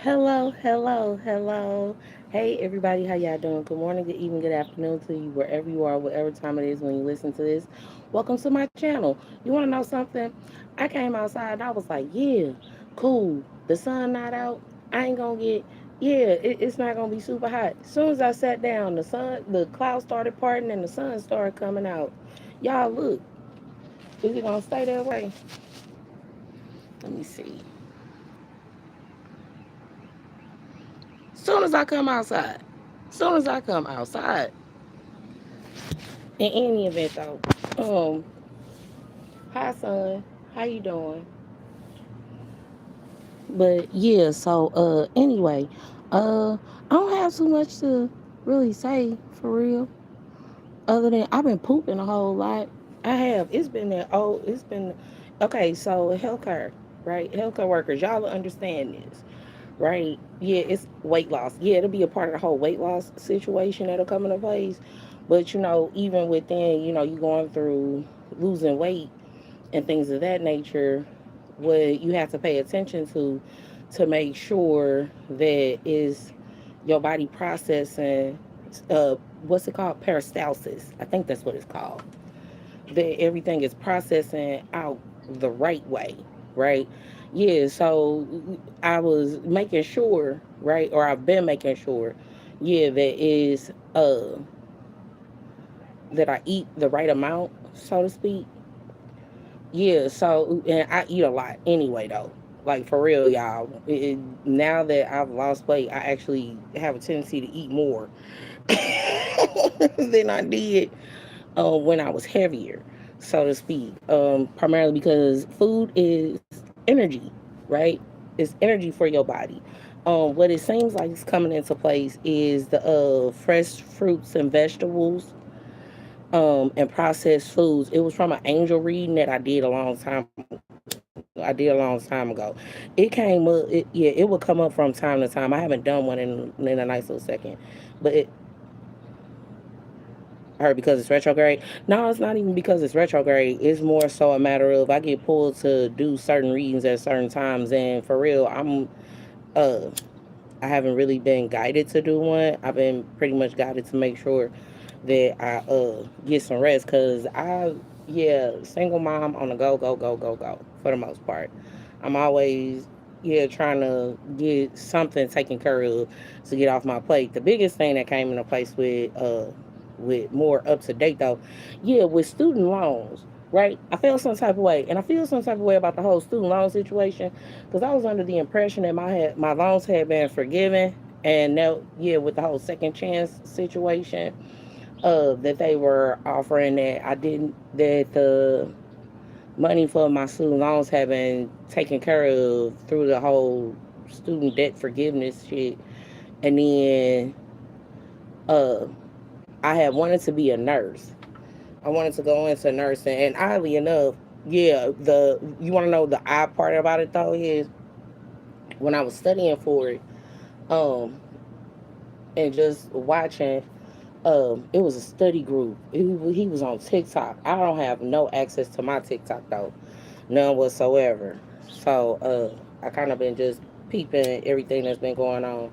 Hello, hello, hello. Hey everybody, how y'all doing? Good morning, good evening, good afternoon to you, wherever you are, whatever time it is when you listen to this. Welcome to my channel. You wanna know something? I came outside and I was like, yeah, cool. The sun not out. I ain't gonna get it's not gonna be super hot. As soon as I sat down, the clouds started parting and the sun started coming out. Y'all look, is it gonna stay that way? Let me see. Soon as I come outside. Soon as I come outside. In any event, though, hi son, how you doing? But yeah, so anyway, I don't have too much to really say for real. Other than I've been pooping a whole lot. I have. It's been that. Oh, it's been okay. So healthcare, right? Healthcare workers, y'all will understand this, right? Yeah, it's weight loss. Yeah, it'll be a part of the whole weight loss situation that'll come into place. But even within, you going through losing weight and things of that nature, what you have to pay attention to make sure that is your body processing what's it called, peristalsis. I think that's what it's called, that everything is processing out the right way, right? Yeah, so I was making sure, right, or I've been making sure, yeah, that I eat the right amount, so to speak. Yeah, so and I eat a lot anyway though. Like for real, y'all. Now that I've lost weight, I actually have a tendency to eat more than I did when I was heavier, so to speak. Primarily because food is energy, right? It's energy for your body. What it seems like is coming into place is the fresh fruits and vegetables and processed foods. It was from an angel reading that I did a long time ago. It came up, yeah, it would come up from time to time. I haven't done one in a nice little second, but it hurt because it's retrograde. No, it's not even because it's retrograde. It's more so a matter of I get pulled to do certain readings at certain times, and for real, uh I haven't really been guided to do one. I've been pretty much guided to make sure that I get some rest because single mom on the go go go go go for the most part. I'm always trying to get something taken care of to get off my plate. The biggest thing that came into place with more up to date though, yeah, with student loans. Right, I feel some type of way, and I feel some type of way about the whole student loan situation because I was under the impression that my loans had been forgiven, and now with the whole second chance situation, that they were offering that I didn't that the money for my student loans had been taken care of through the whole student debt forgiveness shit, and then uh I had wanted to be a nurse. I wanted to go into nursing, and oddly enough, the you want to know the odd part about it though is when I was studying for it, um, and just watching. It was a study group. He was on TikTok. I don't have no access to my TikTok though, none whatsoever. So I kind of been just peeping everything that's been going on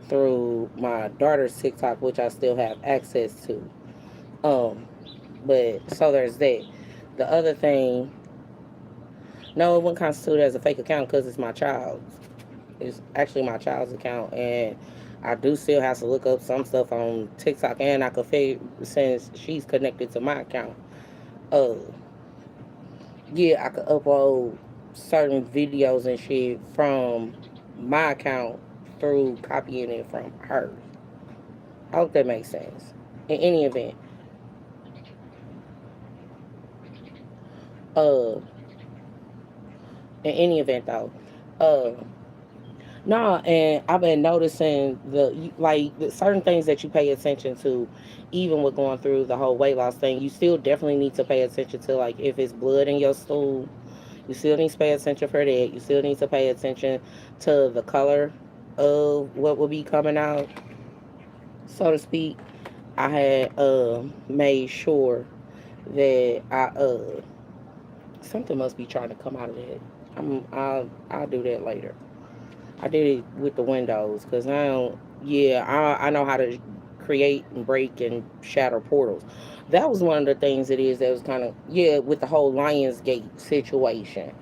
through my daughter's TikTok, which I still have access to. Um, but so there's that. The other thing, no, it wouldn't constitute as a fake account because it's my child's. It's actually my child's account, and I do still have to look up some stuff on TikTok, and I could figure since she's connected to my account. Uh, I could upload certain videos and shit from my account through copying it from hers. I hope that makes sense. In any event, uh, though, uh, no, and I've been noticing the certain things that you pay attention to, even with going through the whole weight loss thing. You still definitely need to pay attention to like if it's blood in your stool. You still need to pay attention for that. You still need to pay attention to the color of what will be coming out, so to speak. I had made sure that something must be trying to come out of that. I'll do that later. I did it with the windows because now, yeah, I know how to create and break and shatter portals. That was one of the things it is that was kind of, yeah, with the whole Lionsgate situation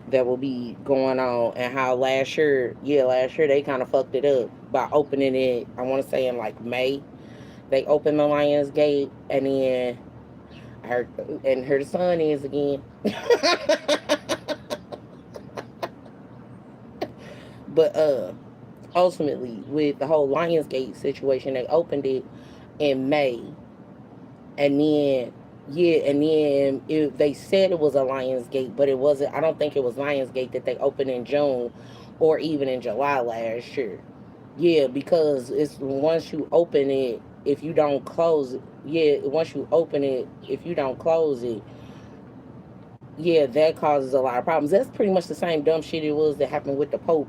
that will be going on, and how last year, yeah, last year they kind of fucked it up by opening it. I want to say in like May, they opened the Lionsgate, and then her and her son is again. But ultimately, with the whole Lionsgate situation, they opened it in May, and then yeah, and then they said it was a Lionsgate, but it wasn't. I don't think it was Lionsgate that they opened in June or even in July last year. Yeah, because it's once you open it, if you don't close it, yeah, once you open it, if you don't close it, yeah, that causes a lot of problems. That's pretty much the same dumb shit it was that happened with the Pope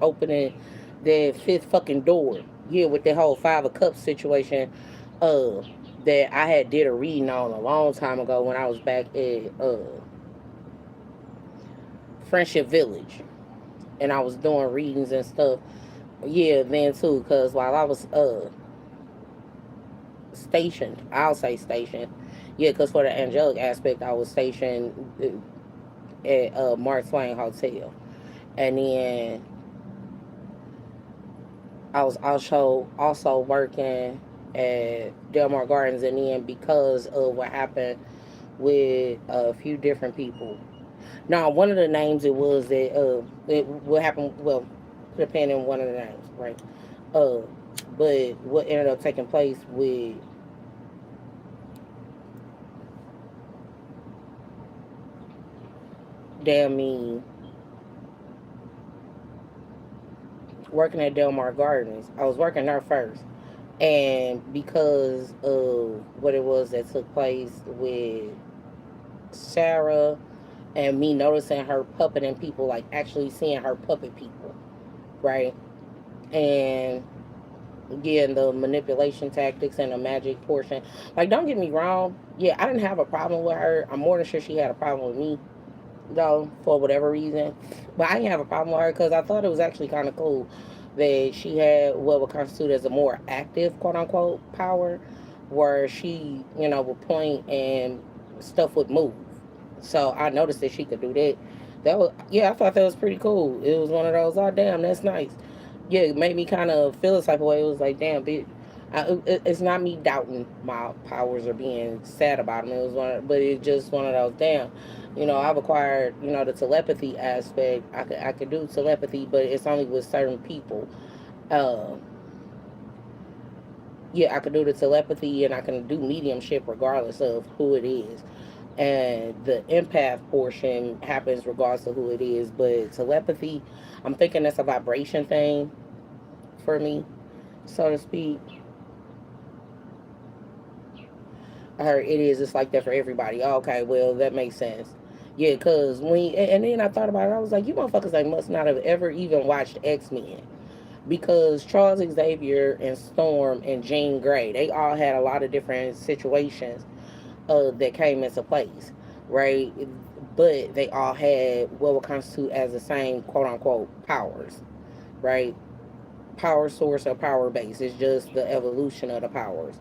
opening the fifth fucking door. Yeah, with the whole Five of Cups situation, uh, that I had did a reading on a long time ago when I was back at Friendship Village, and I was doing readings and stuff. Yeah, then too, cause while I was stationed, I'll say stationed. Yeah, cause for the angelic aspect, I was stationed at Mark Twain Hotel, and then I was also working at Delmar Gardens, and then because of what happened with a few different people. Now, one of the names it was that what happened. Well, put a pen in one of the names, right? Uh, but what ended up taking place with damn me working at Delmar Gardens, I was working there first, and because of what it was that took place with Sarah and me noticing her puppeting people, like actually seeing her puppet people, right? And again, the manipulation tactics and the magic portion. Like, don't get me wrong. Yeah, I didn't have a problem with her. I'm more than sure she had a problem with me, though, for whatever reason. But I didn't have a problem with her because I thought it was actually kind of cool that she had what would constitute as a more active, quote unquote, power, where she, would point and stuff would move. So I noticed that she could do that. That was, yeah, I thought that was pretty cool. It was one of those, oh damn, that's nice. Yeah, it made me kind of feel a type of way. It was like, damn, bitch. It's not me doubting my powers or being sad about them. It was but it's just one of those, damn. I've acquired, the telepathy aspect. I could do telepathy, but it's only with certain people. Um, yeah, I could do the telepathy, and I can do mediumship regardless of who it is. And the empath portion happens regardless of who it is. But telepathy, I'm thinking that's a vibration thing for me, so to speak. I heard it is. It's like that for everybody. Oh, okay, well that makes sense. Yeah, cause and then I thought about it. I was like, you motherfuckers like must not have ever even watched X Men, because Charles Xavier and Storm and Jean Grey, they all had a lot of different situations that came into place, right? But they all had what would constitute as the same quote unquote powers, right? Power source or power base. It's just the evolution of the powers,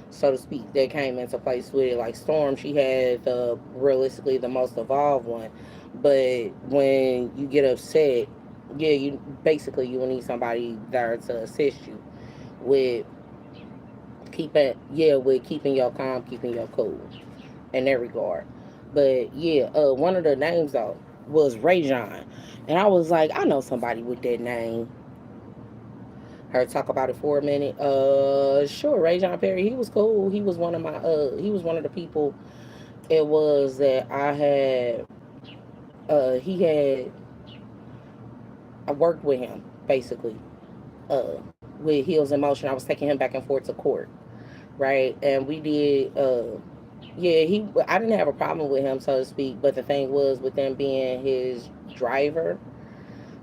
so to speak, that came into place with it. Like Storm, she had realistically the most evolved one, but when you get upset, yeah, you will need somebody there to assist you with keeping your calm, keeping your cool in that regard. But yeah, one of the names though was Rajon, and I was like, I know somebody with that name. Her talk about it for a minute. Sure, Rajon Perry. He was cool. He was one of my. He was one of the people. It was that I had. He had. I worked with him basically. With Heels in Motion, I was taking him back and forth to court, right? And we did. Yeah, he. I didn't have a problem with him, so to speak. But the thing was, with them being his driver,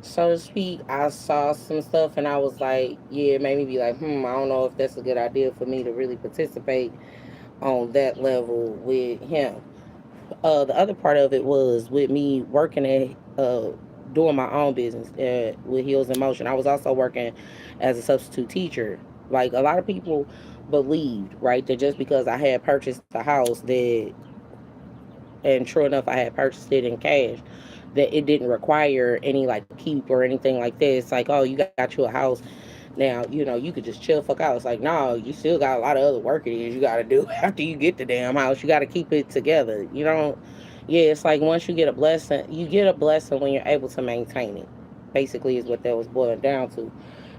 so to speak, I saw some stuff and I was like, yeah, it made me be like, I don't know if that's a good idea for me to really participate on that level with him. The other part of it was with me working at doing my own business with Heels in Motion. I was also working as a substitute teacher. Like a lot of people believed, right, that just because I had purchased the house that, and true enough, I had purchased it in cash, that it didn't require any like keep or anything like that. It's like, oh, you got you a house now, you could just chill fuck out. It's like, no, you still got a lot of other work it is you got to do after you get the damn house. You got to keep it together. You don't, yeah, it's like once you get a blessing when you're able to maintain it. Basically, is what that was boiled down to.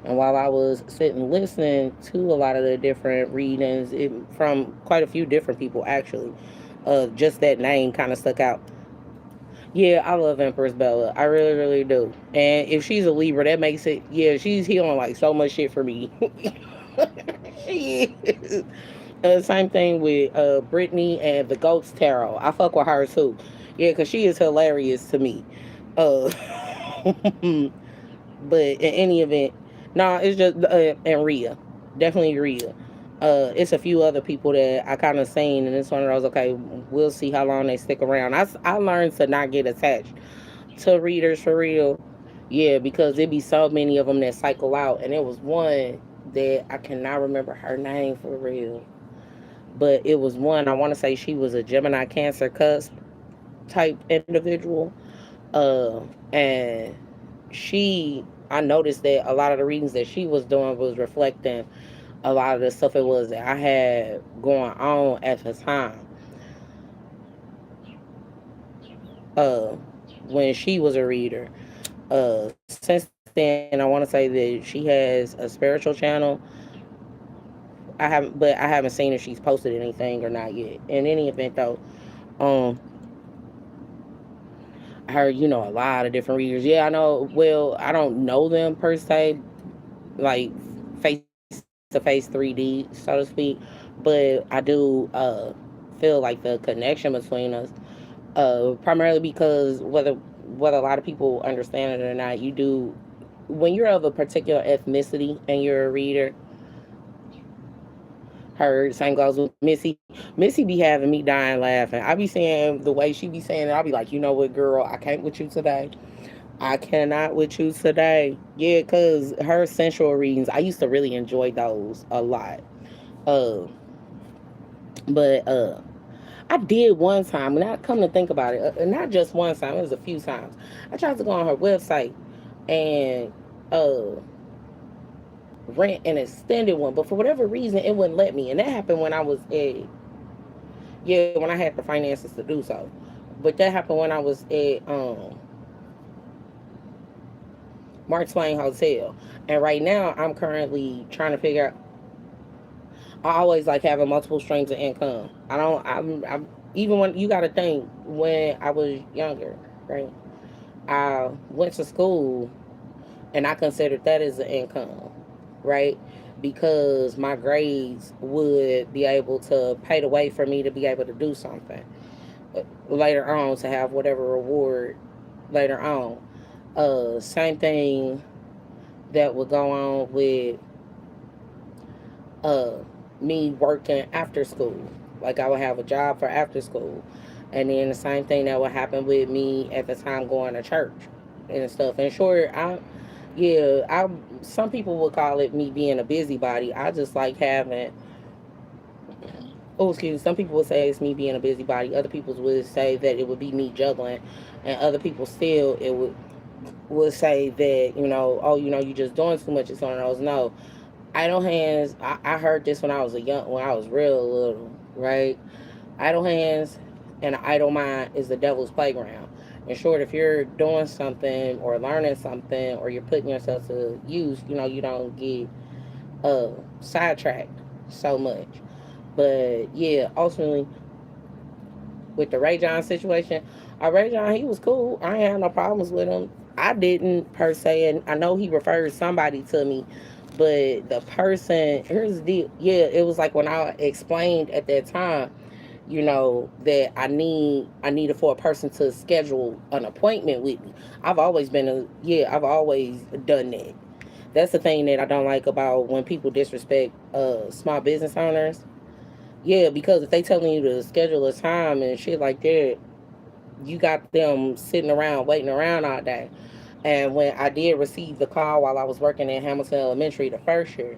And while I was sitting listening to a lot of the different readings from quite a few different people, actually, just that name kind of stuck out. Yeah, I love Empress Bella. I really, really do. And if she's a Libra, that makes it, yeah, she's healing like so much shit for me. She is. Same thing with Brittany and the Goats Tarot. I fuck with her too. Yeah, because she is hilarious to me. Uh, but in any event, no, it's just, and Rhea. Definitely Rhea. It's a few other people that I kind of seen, and it's one of those, okay, we'll see how long they stick around. I learned to not get attached to readers for real. Yeah, because there be so many of them that cycle out, and it was one that I cannot remember her name for real, but it was one, I want to say she was a Gemini Cancer cusp type individual, and I noticed that a lot of the readings that she was doing was reflecting a lot of the stuff it was that I had going on at the time. Uh, when she was a reader. Since then, I want to say that she has a spiritual channel. But I haven't seen if she's posted anything or not yet. In any event, though, um, I heard a lot of different readers. Yeah, I know. Well, I don't know them per se, like face to face 3D, so to speak, but I do feel like the connection between us. Primarily because whether a lot of people understand it or not, you do, when you're of a particular ethnicity and you're a reader. Her same goes with Missy. Missy be having me dying laughing. I be saying the way she be saying it. I'll be like, you know what, girl, I can't with you today. I cannot with you today. Yeah, cause her sensual readings, I used to really enjoy those a lot. Uh, but I did one time, and I come to think about it, not just one time, it was a few times. I tried to go on her website and uh rent an extended one, but for whatever reason, it wouldn't let me. And that happened when I was yeah, when I had the finances to do so. But that happened when I was at Mark Twain Hotel. And right now, I'm currently trying to figure out. I always like having multiple streams of income. I don't. I'm even when you got to think when I was younger, right? I went to school and I considered that as an income, right? Because my grades would be able to pay the way for me to be able to do something later on, to have whatever reward later on. Same thing that would go on with uh me working after school. Like I would have a job for after school. And then the same thing that would happen with me at the time going to church and stuff. And sure, I some people would call it me being a busybody. I just like having, oh excuse me, some people would say it's me being a busybody. Other people would say that it would be me juggling, and other people still it would say that, oh, you just doing too much. It's one of those. No, idle hands. I heard this when I was real little, right? Idle hands and an idle mind is the devil's playground. In short, if you're doing something or learning something or you're putting yourself to use, you don't get sidetracked so much. But yeah, ultimately with the Ray John situation, Ray John, he was cool. I ain't had no problems with him. I didn't per se, and I know he referred somebody to me, but the person, here's the deal. Yeah, it was like when I explained at that time, that I needed for a person to schedule an appointment with me. I've always done that. That's the thing that I don't like about when people disrespect small business owners. Yeah, because if they telling you to schedule a time and shit like that, you got them sitting around waiting around all day. And when I did receive the call while I was working at Hamilton Elementary the first year,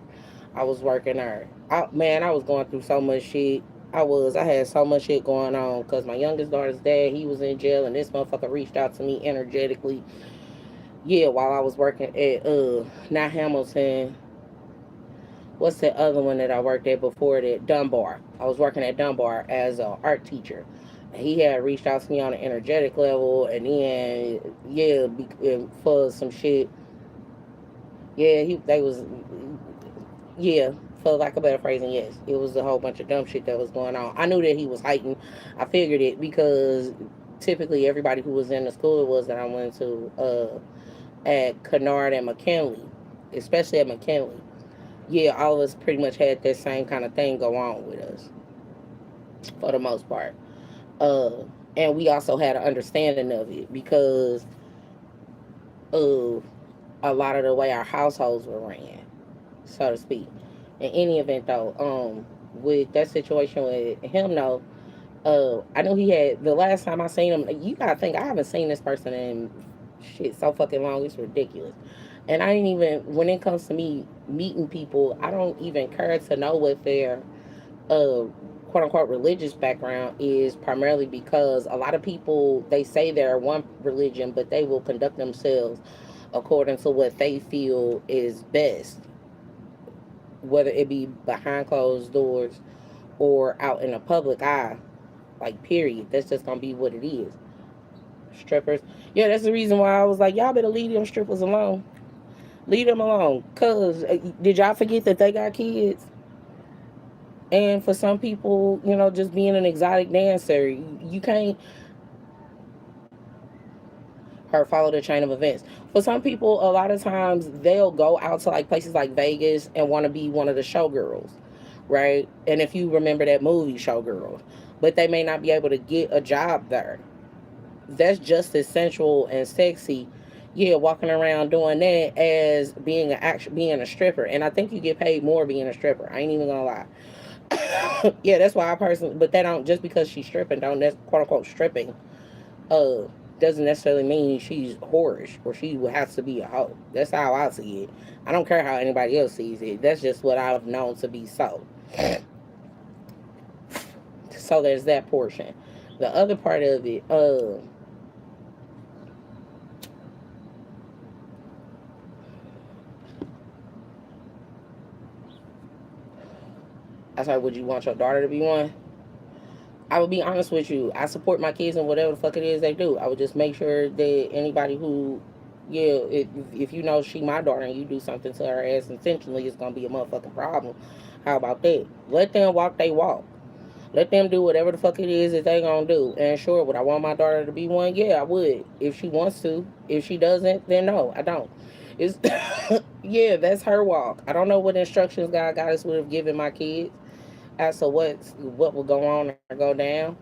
I was working there. Man, I was going through so much shit. I had so much shit going on because my youngest daughter's dad, he was in jail, and this motherfucker reached out to me energetically. Yeah, while I was working at not Hamilton. What's the other one that I worked at before that? Dunbar. I was working at Dunbar as an art teacher. He had reached out to me on an energetic level, and then yeah, for some shit. Yeah, they was yeah, for lack of better phrasing, yes, it was a whole bunch of dumb shit that was going on. I knew that he was heightened. I figured it because typically everybody who was in the school was that I went to at Kennard and McKinley, especially at McKinley. Yeah, all of us pretty much had that same kind of thing go on with us for the most part. Uh, and we also had an understanding of it because of a lot of the way our households were ran, so to speak. In any event, though, with that situation with him, though, I knew he had the last time I seen him. You gotta think I haven't seen this person in shit so fucking long. It's ridiculous. And I didn't even when it comes to me meeting people, I don't even care to know what their uh quote unquote religious background is, primarily because a lot of people they say they're one religion, but they will conduct themselves according to what they feel is best, whether it be behind closed doors or out in the public eye. Like, period. That's just gonna be what it is. Strippers. Yeah, that's the reason why I was like, y'all better leave them strippers alone. Leave them alone. Cause did y'all forget that they got kids? And for some people, just being an exotic dancer, you can't her follow the chain of events. For some people, a lot of times they'll go out to like places like Vegas and want to be one of the showgirls, right? And if you remember that movie Showgirls, but they may not be able to get a job there. That's just as sensual and sexy, yeah, walking around doing that as being a stripper. And I think you get paid more being a stripper. I ain't even gonna lie. Yeah, that's why I personally. But that don't just because she's stripping, don't that's quote unquote stripping. Uh, doesn't necessarily mean she's whorish or she has to be a hoe. That's how I see it. I don't care how anybody else sees it. That's just what I've known to be so. So there's that portion. The other part of it, I said, would you want your daughter to be one? I would be honest with you. I support my kids and whatever the fuck it is they do. I would just make sure that anybody who, yeah, if you know she my daughter and you do something to her ass intentionally, it's gonna be a motherfucking problem. How about that? Let them walk they walk. Let them do whatever the fuck it is that they gonna do. And sure, would I want my daughter to be one? Yeah, I would. If she wants to. If she doesn't, then no, I don't. It's yeah, that's her walk. I don't know what instructions God got us would have given my kids as to what will go on or go down.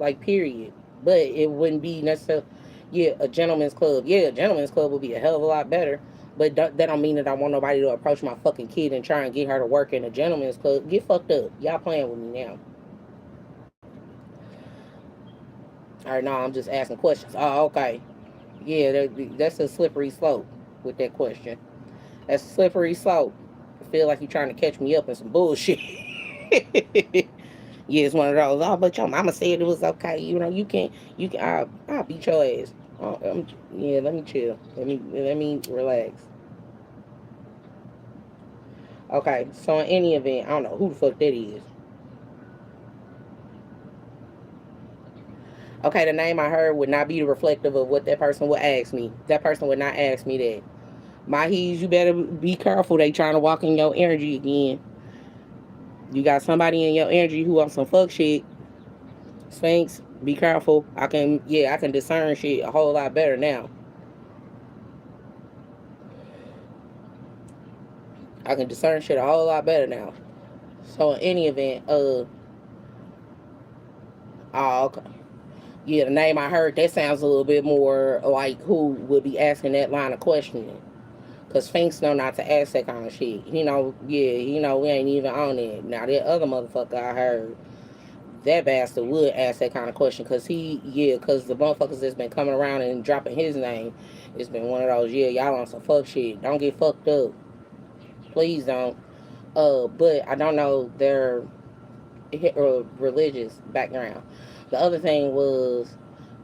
Like, period. But it wouldn't be necessarily, yeah, a gentleman's club. Yeah, a gentleman's club would be a hell of a lot better. But that don't mean that I want nobody to approach my fucking kid and try and get her to work in a gentleman's club. Get fucked up. Y'all playing with me now. All right, no, I'm just asking questions. Oh, okay. Yeah, that's a slippery slope with that question. That's a slippery slope. I feel like you're trying to catch me up in some bullshit. Yeah, it's one of those. Oh, but your mama said it was okay. You can. I'll beat your ass. Yeah, let me chill. Let me relax. Okay, so in any event, I don't know who the fuck that is. Okay, the name I heard would not be reflective of what that person would ask me. That person would not ask me that. My he's, you better be careful. They trying to walk in your energy again. You got somebody in your energy who on some fuck shit. Sphinx, be careful. I can discern shit a whole lot better now. I can discern shit a whole lot better now. So in any event, oh, okay. Yeah, the name I heard that sounds a little bit more like who would be asking that line of questioning. Cause Sphinx know not to ask that kind of shit. We ain't even on it. Now that other motherfucker I heard, that bastard would ask that kind of question. Cause the motherfuckers that's been coming around and dropping his name, It's been one of those, yeah, y'all on some fuck shit. Don't get fucked up. Please don't. But I don't know their religious background. The other thing was,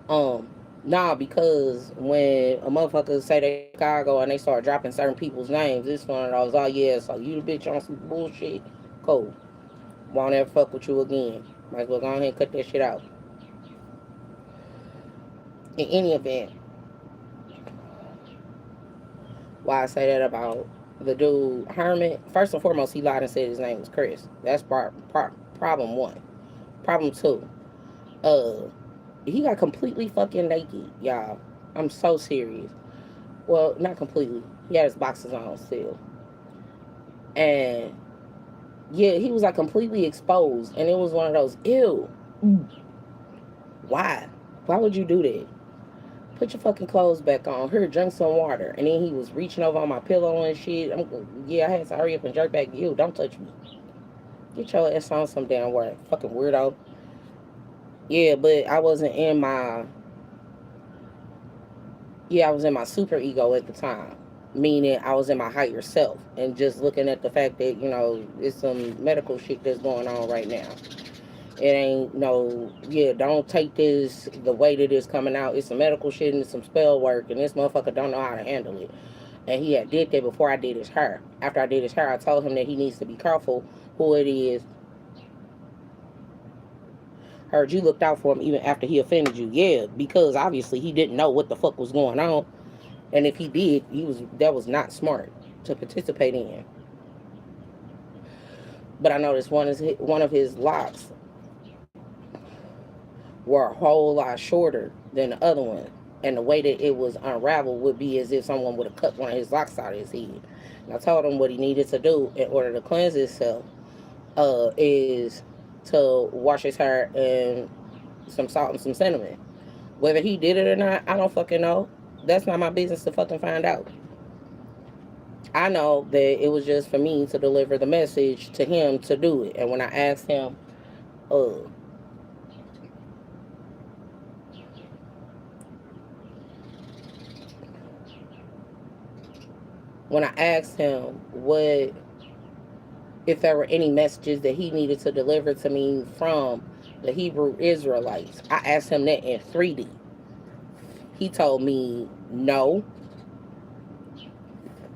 um, nah, because when a motherfucker say they from Chicago and they start dropping certain people's names, it's one of those, oh yeah, so you the bitch on some bullshit? Cool. Won't ever fuck with you again. Might as well go ahead and cut that shit out. In any event, why I say that about the dude Herman, first and foremost, he lied and said his name was Chris. That's problem one. Problem two, uh, he got completely fucking naked, y'all. I'm so serious. Well, not completely. He had his boxes on still. And yeah, he was like completely exposed. And it was one of those, ew. Why? Why would you do that? Put your fucking clothes back on. Here, drink some water. And then he was reaching over on my pillow and shit. Yeah, I had to hurry up and jerk back. Ew, don't touch me. Get your ass on some damn work. Fucking weirdo. Yeah, but I wasn't in my I was in my super ego at the time, meaning I was in my higher self and just looking at the fact that, it's some medical shit that's going on right now. It ain't no, yeah, don't take this the way that it's coming out. It's some medical shit and some spell work, and this motherfucker don't know how to handle it. And he had did that before I did his hair. After I did his hair, I told him that he needs to be careful who it is. Heard you looked out for him even after he offended you. Yeah, because obviously he didn't know what the fuck was going on. And if he did, that was not smart to participate in. But I noticed one of his locks were a whole lot shorter than the other one. And the way that it was unraveled would be as if someone would have cut one of his locks out of his head. And I told him what he needed to do in order to cleanse himself is to wash his hair in some salt and some cinnamon. Whether he did it or not, I don't fucking know. That's not my business to fucking find out. I know that it was just for me to deliver the message to him to do it. And when I asked him, uh, what if there were any messages that he needed to deliver to me from the Hebrew Israelites, I asked him that in 3D. He told me no.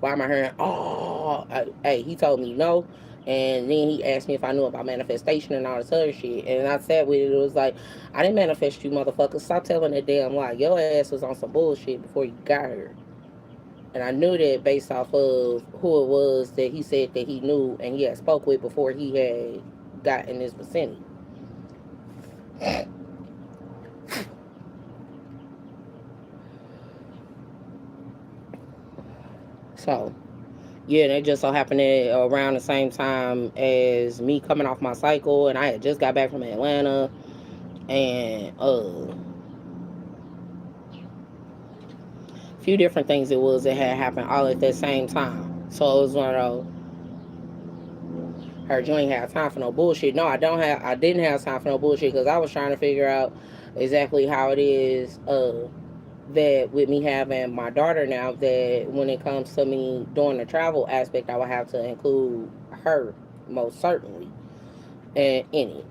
Why am I hearing, oh, hey, he told me no. And then he asked me if I knew about manifestation and all this other shit. And I said with it, it was like, I didn't manifest you, motherfucker. Stop telling that damn lie. Your ass was on some bullshit before you got here. And I knew that based off of who it was that he said that he knew and he had spoke with before he had got in this vicinity. So, yeah, and it just so happened that around the same time as me coming off my cycle, and I had just got back from Atlanta, and a few different things it was that had happened all at that same time. So it was one of those, heard you ain't have time for no bullshit. No, I didn't have time for no bullshit because I was trying to figure out exactly how it is that with me having my daughter now, that when it comes to me doing the travel aspect, I would have to include her most certainly and in it.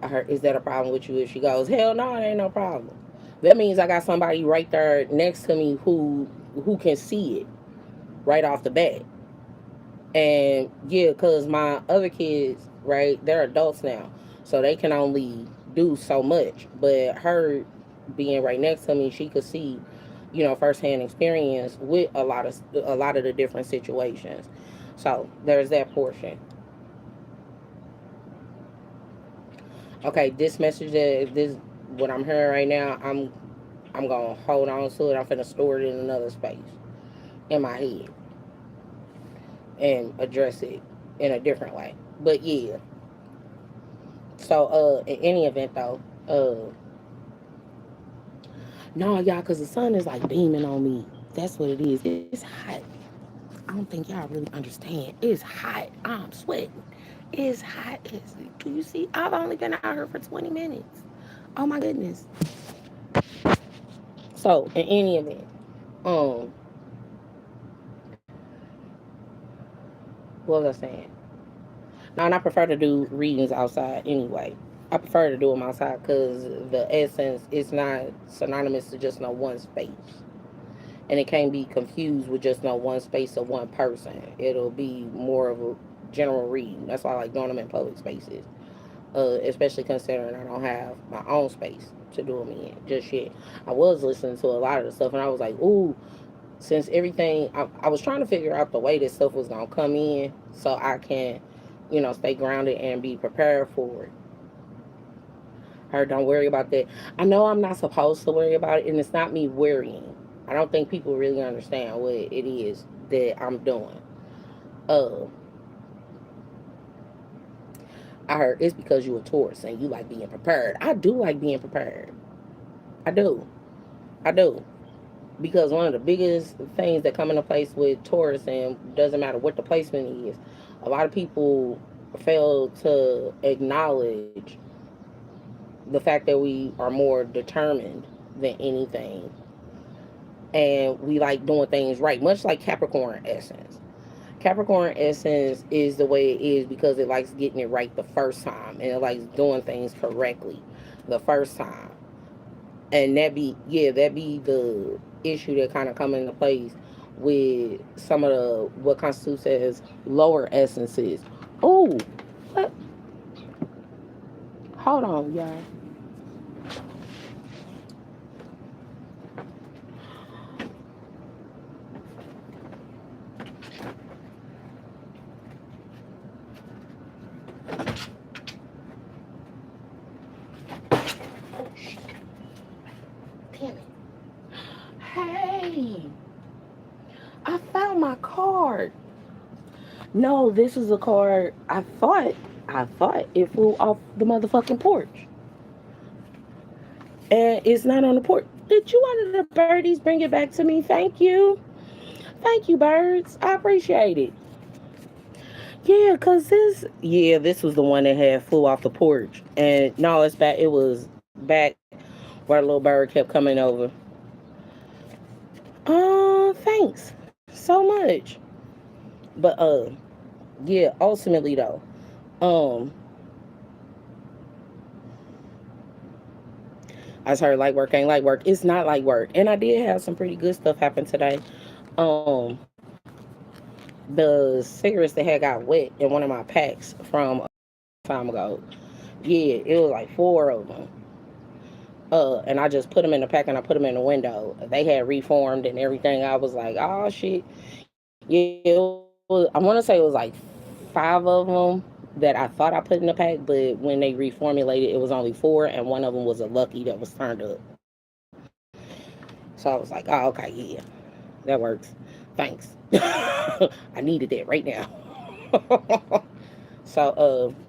I heard, is that a problem with you? If she goes, hell no, it ain't no problem. That means I got somebody right there next to me who can see it right off the bat. And yeah, cause my other kids, right, they're adults now, so they can only do so much. But her being right next to me, she could see, firsthand experience with a lot of the different situations. So there's that portion. Okay, this message that this what I'm hearing right now, I'm gonna hold on to it. I'm gonna store it in another space in my head and address it in a different way. But yeah. So in any event though, no, y'all, cause the sun is like beaming on me. That's what it is. It's hot. I don't think y'all really understand. It's hot. I'm sweating. It's hot. Do you see? I've only been out here for 20 minutes. Oh my goodness. So in any event, um, what was I saying? No, and I prefer to do readings outside anyway. I prefer to do them outside because the essence is not synonymous to just no one space, and it can't be confused with just no one space or one person. It'll be more of a general reading. That's why I like doing them in public spaces, especially considering I don't have my own space to do them in just yet. I was listening to a lot of the stuff, and I was like, ooh, since everything, I was trying to figure out the way this stuff was gonna come in, so I can, stay grounded and be prepared for it. Her, don't worry about that. I know I'm not supposed to worry about it, and it's not me worrying. I don't think people really understand what it is that I'm doing. Uh, I heard it's because you a Taurus and you like being prepared. I do like being prepared. I do. I do. Because one of the biggest things that come into place with Taurus, and doesn't matter what the placement is, a lot of people fail to acknowledge the fact that we are more determined than anything, and we like doing things right, much like Capricorn essence. Capricorn essence is the way it is because it likes getting it right the first time, and it likes doing things correctly the first time. And that be the issue that kind of come into place with some of the what constitutes as lower essences. Oh, what? Hold on, y'all. Oh shit! Damn it! Hey, I found my card. No, this is a card. I thought it flew off the motherfucking porch, and it's not on the porch. Did you one of the birdies bring it back to me? Thank you. Thank you, birds. I appreciate it. Yeah, this was the one that had flew off the porch. And no, it's back. It was back where the little bird kept coming over. Thanks so much. But yeah, ultimately though, um, I just heard light work ain't light work. It's not light work, and I did have some pretty good stuff happen today. Um, the cigarettes that had got wet in one of my packs from a time ago. Yeah, it was like four of them. And I just put them in the pack and I put them in the window. They had reformed and everything. I was like, oh shit. Yeah, I want to say it was like five of them that I thought I put in the pack, but when they reformulated, it was only four, and one of them was a lucky that was turned up. So I was like, oh, okay, yeah, that works. Thanks. I needed that right now.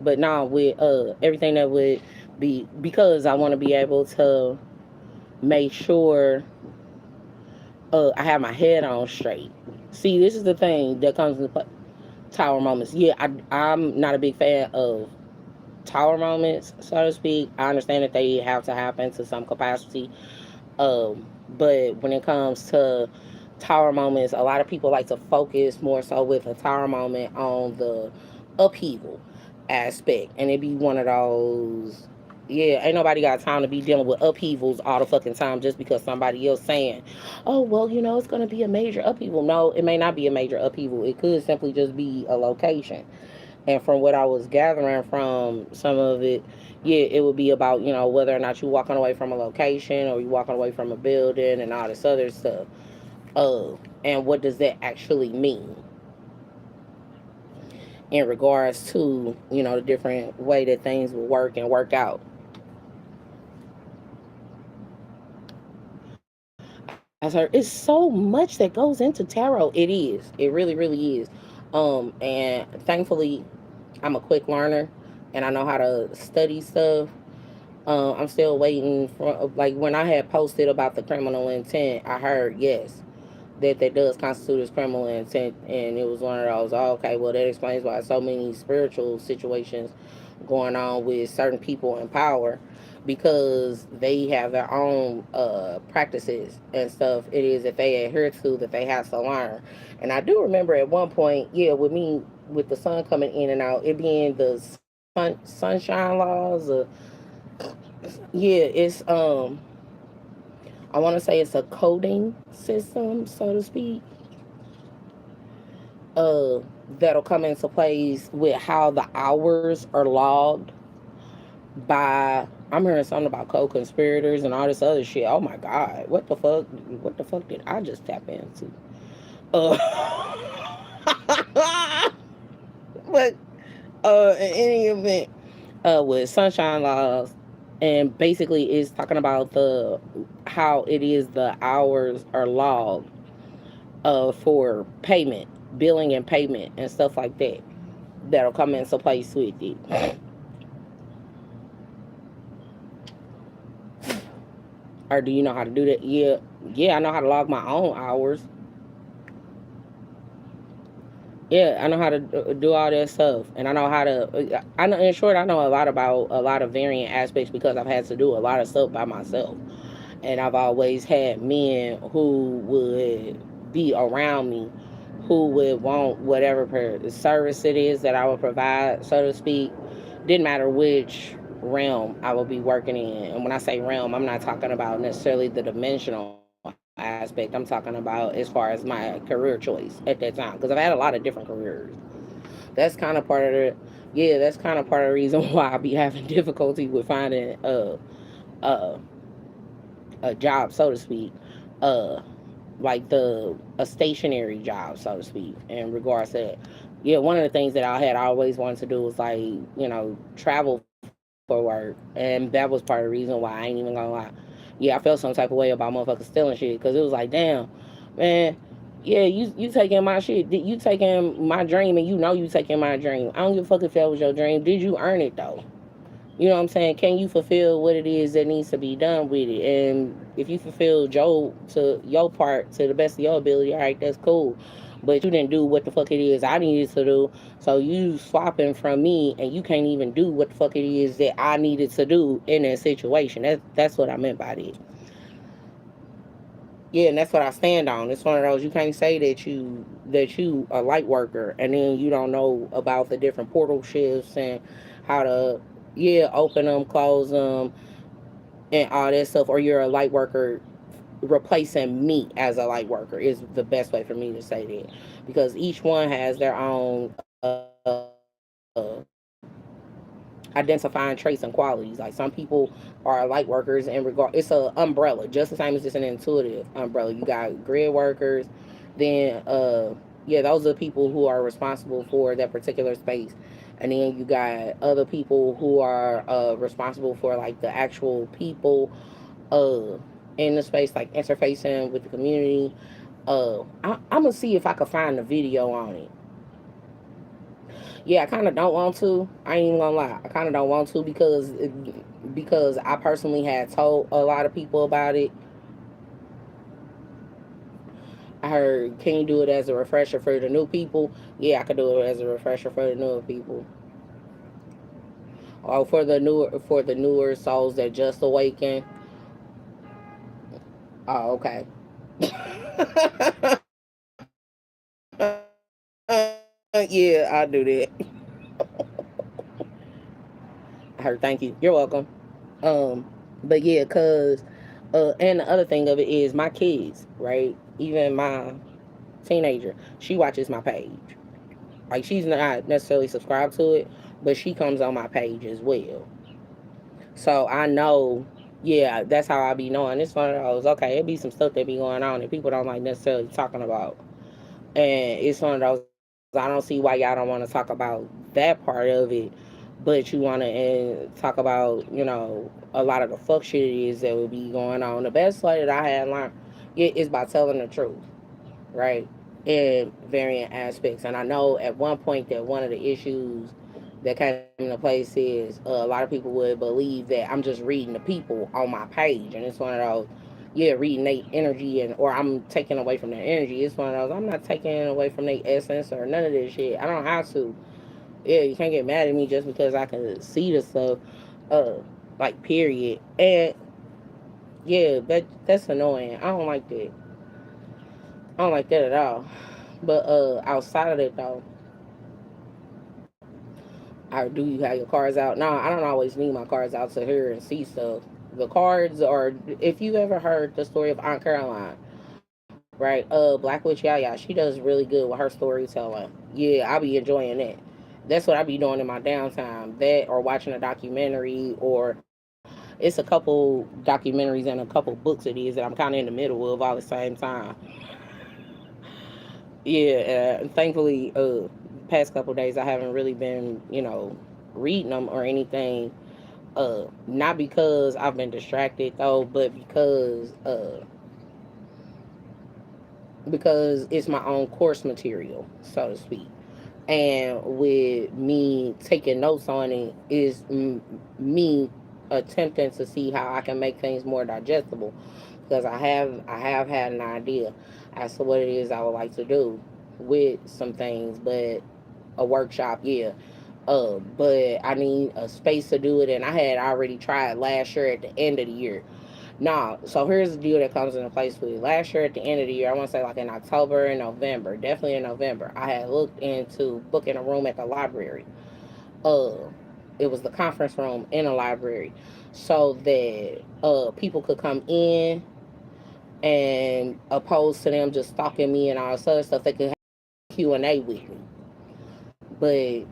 But now with everything that would be because I want to be able to make sure I have my head on straight. See, this is the thing that comes into tower moments. Yeah, I'm not a big fan of tower moments, so to speak. I understand that they have to happen to some capacity. But when it comes to tower moments, a lot of people like to focus more so with a tower moment on the upheaval aspect, and it be one of those. Yeah, ain't nobody got time to be dealing with upheavals all the fucking time just because somebody else saying, "Oh, well, it's gonna be a major upheaval." No, it may not be a major upheaval. It could simply just be a location. And from what I was gathering from some of it, yeah, it would be about, whether or not you walking away from a location or you walking away from a building and all this other stuff. And what does that actually mean in regards to, the different way that things will work and work out. As her, it's so much that goes into tarot. It is. It really, really is. And thankfully, I'm a quick learner, and I know how to study stuff. I'm still waiting for, like, when I had posted about the criminal intent, I heard yes, that does constitute as criminal intent, and it was one of those. Oh, okay, well that explains why so many spiritual situations going on with certain people in power because they have their own practices and stuff it is that they adhere to that they have to learn. And I do remember at one point, yeah, with me with the sun coming in and out, it being the sunshine laws. Yeah, it's I want to say it's a coding system, so to speak, uh, that'll come into place with how the hours are logged by. I'm hearing something about co-conspirators and all this other shit. Oh my god, what the fuck? What the fuck did I just tap into? Uh, but in any event, with sunshine laws, and basically it's talking about the how it is the hours are logged for payment, billing and payment and stuff like that. That'll come into place with it. Or do you know how to do that? Yeah, yeah, I know how to log my own hours. Yeah, I know how to do all that stuff, and I know how to. I know, in short, I know a lot about a lot of varying aspects because I've had to do a lot of stuff by myself, and I've always had men who would be around me, who would want whatever service it is that I would provide, so to speak. Didn't matter which realm I would be working in, and when I say realm, I'm not talking about necessarily the dimensional aspect. I'm talking about as far as my career choice at that time because I've had a lot of different careers. That's kind of part of the, yeah, that's kind of part of the reason why I be having difficulty with finding uh, a job, so to speak, uh, like a stationary job, so to speak, in regards to that. Yeah, one of the things that I had always wanted to do was like, travel for work, and that was part of the reason why I ain't even gonna lie. Yeah, I felt some type of way about motherfuckers stealing shit because it was like, damn, man, yeah, you taking my shit, you taking my dream, and you know you taking my dream. I don't give a fuck if that was your dream. Did you earn it though? You know what I'm saying? Can you fulfill what it is that needs to be done with it? And if you fulfill your part to the best of your ability, all right, that's cool. But you didn't do what the fuck it is I needed to do. So you swapping from me, and you can't even do what the fuck it is that I needed to do in that situation. That's what I meant by that. Yeah, and that's what I stand on. It's one of those, you can't say that you a light worker and then you don't know about the different portal shifts and how to, yeah, open them, close them, and all that stuff, or you're a light worker replacing me as a light worker is the best way for me to say that, because each one has their own identifying traits and qualities. Like some people are light workers in regard, it's a umbrella, just the same as it's an intuitive umbrella. You got grid workers, then yeah, those are people who are responsible for that particular space. And then you got other people who are responsible for like the actual people uh in the space, like interfacing with the community. I'm gonna see if I can find the video on it. Yeah, I kind of don't want to. I ain't even gonna lie. I kind of don't want to because I personally had told a lot of people about it. I heard, can you do it as a refresher for the new people? Yeah, I could do it as a refresher for the newer people, or for the newer souls that just awaken. Oh, okay. Yeah, I'll do that. I heard, thank you. You're welcome. But yeah, cause and the other thing of it is my kids, right? Even my teenager, she watches my page. Like she's not necessarily subscribed to it, but she comes on my page as well. So I know, yeah, that's how I be knowing. It's one of those. Okay, it be some stuff that be going on that people don't like necessarily talking about, and it's one of those. I don't see why y'all don't want to talk about that part of it, but you want to talk about, a lot of the fuck shit it is that would be going on. The best way that I had learned it is by telling the truth, right? In varying aspects. And I know at one point that one of the issues that came into place is a lot of people would believe that I'm just reading the people on my page, and it's one of those, yeah, reading their energy, and or I'm taking away from their energy. It's one of those, I'm not taking away from their essence or none of this shit. I don't have to. Yeah, you can't get mad at me just because I can see the stuff. Uh, like period. And yeah, that's annoying. I don't like that. I don't like that at all. But outside of that though, I do you have your cards out? No, I don't always need my cards out to hear and see stuff. The cards are if you ever heard the story of Aunt Caroline, right? Black Witch Yaya, she does really good with her storytelling. Yeah, I'll be enjoying that. That's what I be doing in my downtime. That or watching a documentary or it's a couple documentaries and a couple books it is that I'm kind of in the middle of all at the same time. Yeah, and thankfully, past couple days I haven't really been, reading them or anything. Not because I've been distracted though, but because it's my own course material, so to speak. And with me taking notes on it is me attempting to see how I can make things more digestible because I have had an idea as to what it is I would like to do with some things, but a workshop, yeah. But I need a space to do it, and I had already tried last year at the end of the year. Nah, so here's the deal that comes into place with it. Last year at the end of the year, I want to say like in October and November, definitely in November, I had looked into booking a room at the library. Uh, it was the conference room in a library, so that people could come in and opposed to them just stalking me and all this other stuff, they could have Q&A with me. But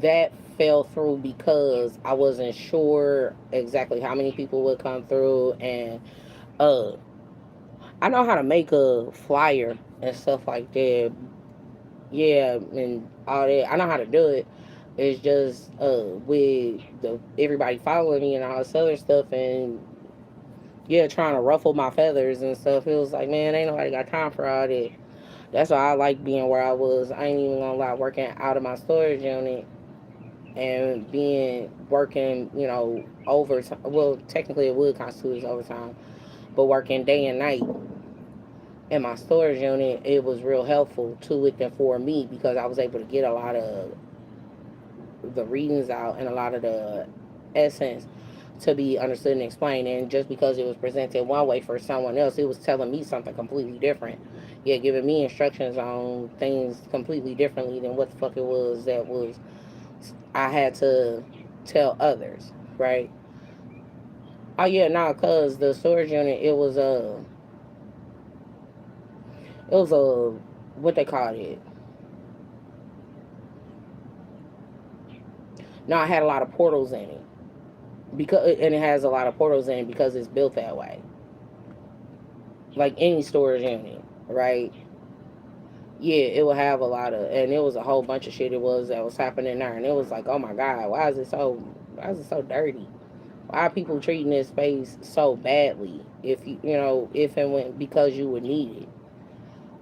that fell through because I wasn't sure exactly how many people would come through and uh I know how to make a flyer and stuff like that. Yeah, and all that. I know how to do it. It's just with the everybody following me and all this other stuff and yeah, trying to ruffle my feathers and stuff. It was like, man, ain't nobody got time for all that. That's why I like being where I was. I ain't even gonna lie, working out of my storage unit and being working, overtime. Well, technically it would constitute as overtime, but working day and night in my storage unit, it was real helpful to it and for me because I was able to get a lot of the readings out and a lot of the essence to be understood and explained. And just because it was presented one way for someone else, it was telling me something completely different. Yeah, giving me instructions on things completely differently than what the fuck it was that was I had to tell others, right? Oh yeah, no, cause the storage unit it was a what they called it. No, I had a lot of portals in it because and it has a lot of portals in it because it's built that way. Like any storage unit, right? Yeah, it will have a lot of, and it was a whole bunch of shit. It was that was happening there, and it was like, oh my god, why is it so dirty? Why are people treating this space so badly? If if and when because you would need it,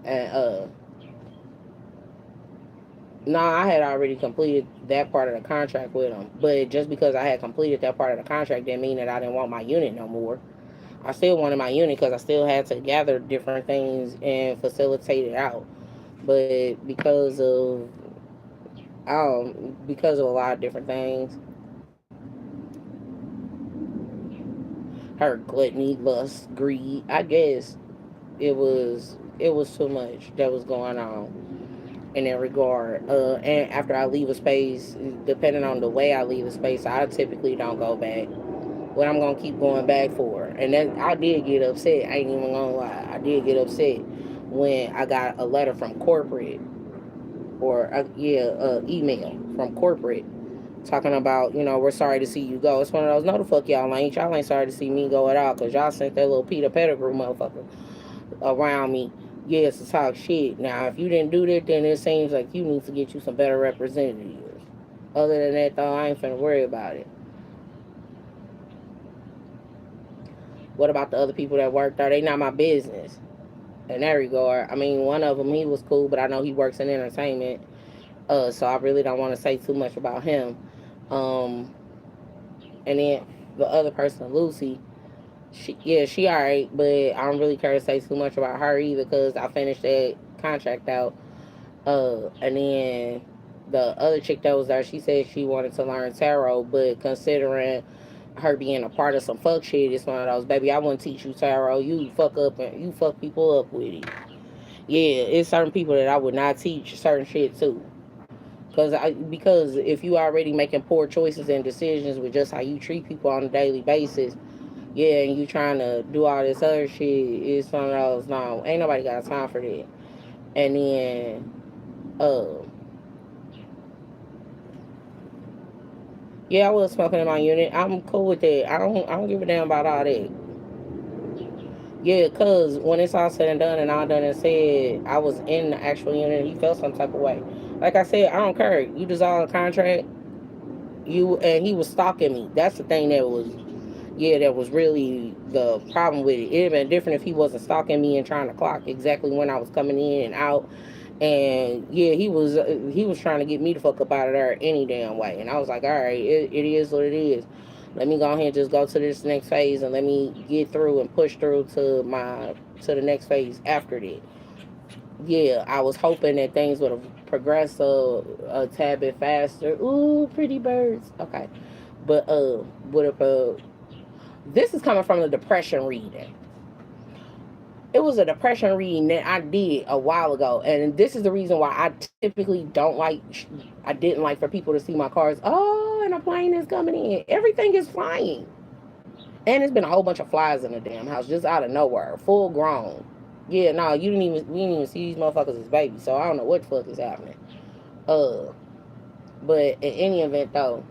and no, I had already completed that part of the contract with them, but just because I had completed that part of the contract didn't mean that I didn't want my unit no more. I still wanted my unit because I still had to gather different things and facilitate it out. But because of a lot of different things, her gluttony, lust, greed, I guess it was too much that was going on in that regard. And after I leave a space, depending on the way I leave a space, I typically don't go back. What I'm gonna keep going back for, and that I did get upset. I ain't even gonna lie, I did get upset when I got a letter from corporate or email from corporate talking about we're sorry to see you go. It's one of those no the fuck y'all ain't sorry to see me go at all because y'all sent that little Peter Pettigrew motherfucker around me. Yes, to talk shit. Now, if you didn't do that, then it seems like you need to get you some better representatives. Other than that, though, I ain't finna worry about it. What about the other people that worked there? They not my business in that regard. I mean, one of them, he was cool, but I know he works in entertainment. So I really don't want to say too much about him. Um, and then the other person, Lucy, she alright, but I don't really care to say too much about her either because I finished that contract out. And then the other chick that was there, she said she wanted to learn tarot, but considering her being a part of some fuck shit, it's one of those, baby, I wouldn't teach you tarot. You fuck up and you fuck people up with it. Yeah, it's certain people that I would not teach certain shit to. Because if you already making poor choices and decisions with just how you treat people on a daily basis, yeah, and you trying to do all this other shit, it's one of those, no, ain't nobody got time for that. And then, uh, yeah, I was smoking in my unit. I'm cool with that. I don't give a damn about all that. Yeah, cause when it's all said and done and all done and said, I was in the actual unit. And he felt some type of way. Like I said, I don't care. You dissolve a contract. You and he was stalking me. That's the thing that was, yeah, that was really the problem with it. It'd been different if he wasn't stalking me and trying to clock exactly when I was coming in and out. And yeah, he was trying to get me to fuck up out of there any damn way. And I was like, all right, it is what it is. Let me go ahead and just go to this next phase and let me get through and push through to the next phase after that. Yeah, I was hoping that things would have progressed a tad bit faster. Ooh, pretty birds. Okay, but would have this is coming from the depression reading. It was a depression reading that I did a while ago, and this is the reason why I typically don't like. I didn't like for people to see my cars. Oh, and a plane is coming in. Everything is flying, and it's been a whole bunch of flies in the damn house just out of nowhere, full grown. Yeah, no, you didn't even see these motherfuckers as babies, so I don't know what the fuck is happening. Uh, but in any event though,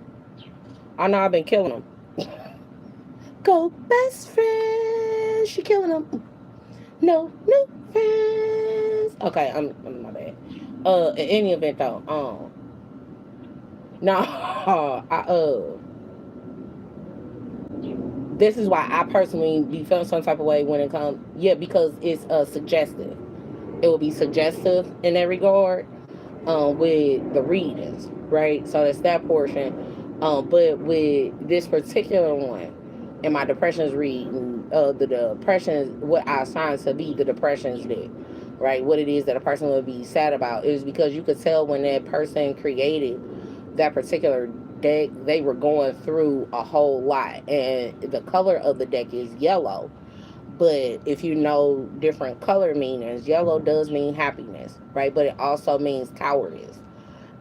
I know I've been killing them. Go best friend, she killing them. No new friends. Okay, I'm my bad. In any event though, no, I this is why I personally be feeling some type of way when it comes. Yeah, because it's suggestive. It will be suggestive in that regard. With the readings, right? So that's that portion. But with this particular one, in my depressions reading, the depression is what I assigned to be the depressions deck, right? What it is that a person would be sad about is because you could tell when that person created that particular deck, they were going through a whole lot, and the color of the deck is yellow. But if you know different color meanings, yellow does mean happiness, right? But it also means cowardice.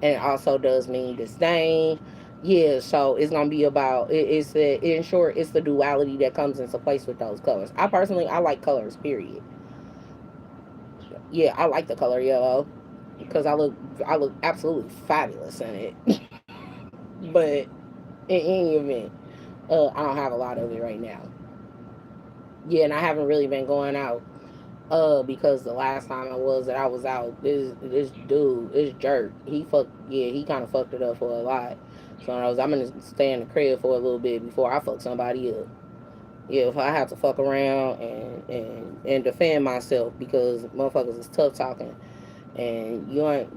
And it also does mean disdain. Yeah, so it's gonna be about it's in short, it's the duality that comes into place with those colors. I personally I like colors, period. Yeah, I like the color yellow because I look absolutely fabulous in it. But in any event, I don't have a lot of it right now. Yeah, and I haven't really been going out. Because the last time I was out, this dude, this jerk, he kind of fucked it up for a lot. So I'm gonna stay in the crib for a little bit before I fuck somebody up. Yeah, if I have to fuck around and defend myself because motherfuckers is tough talking and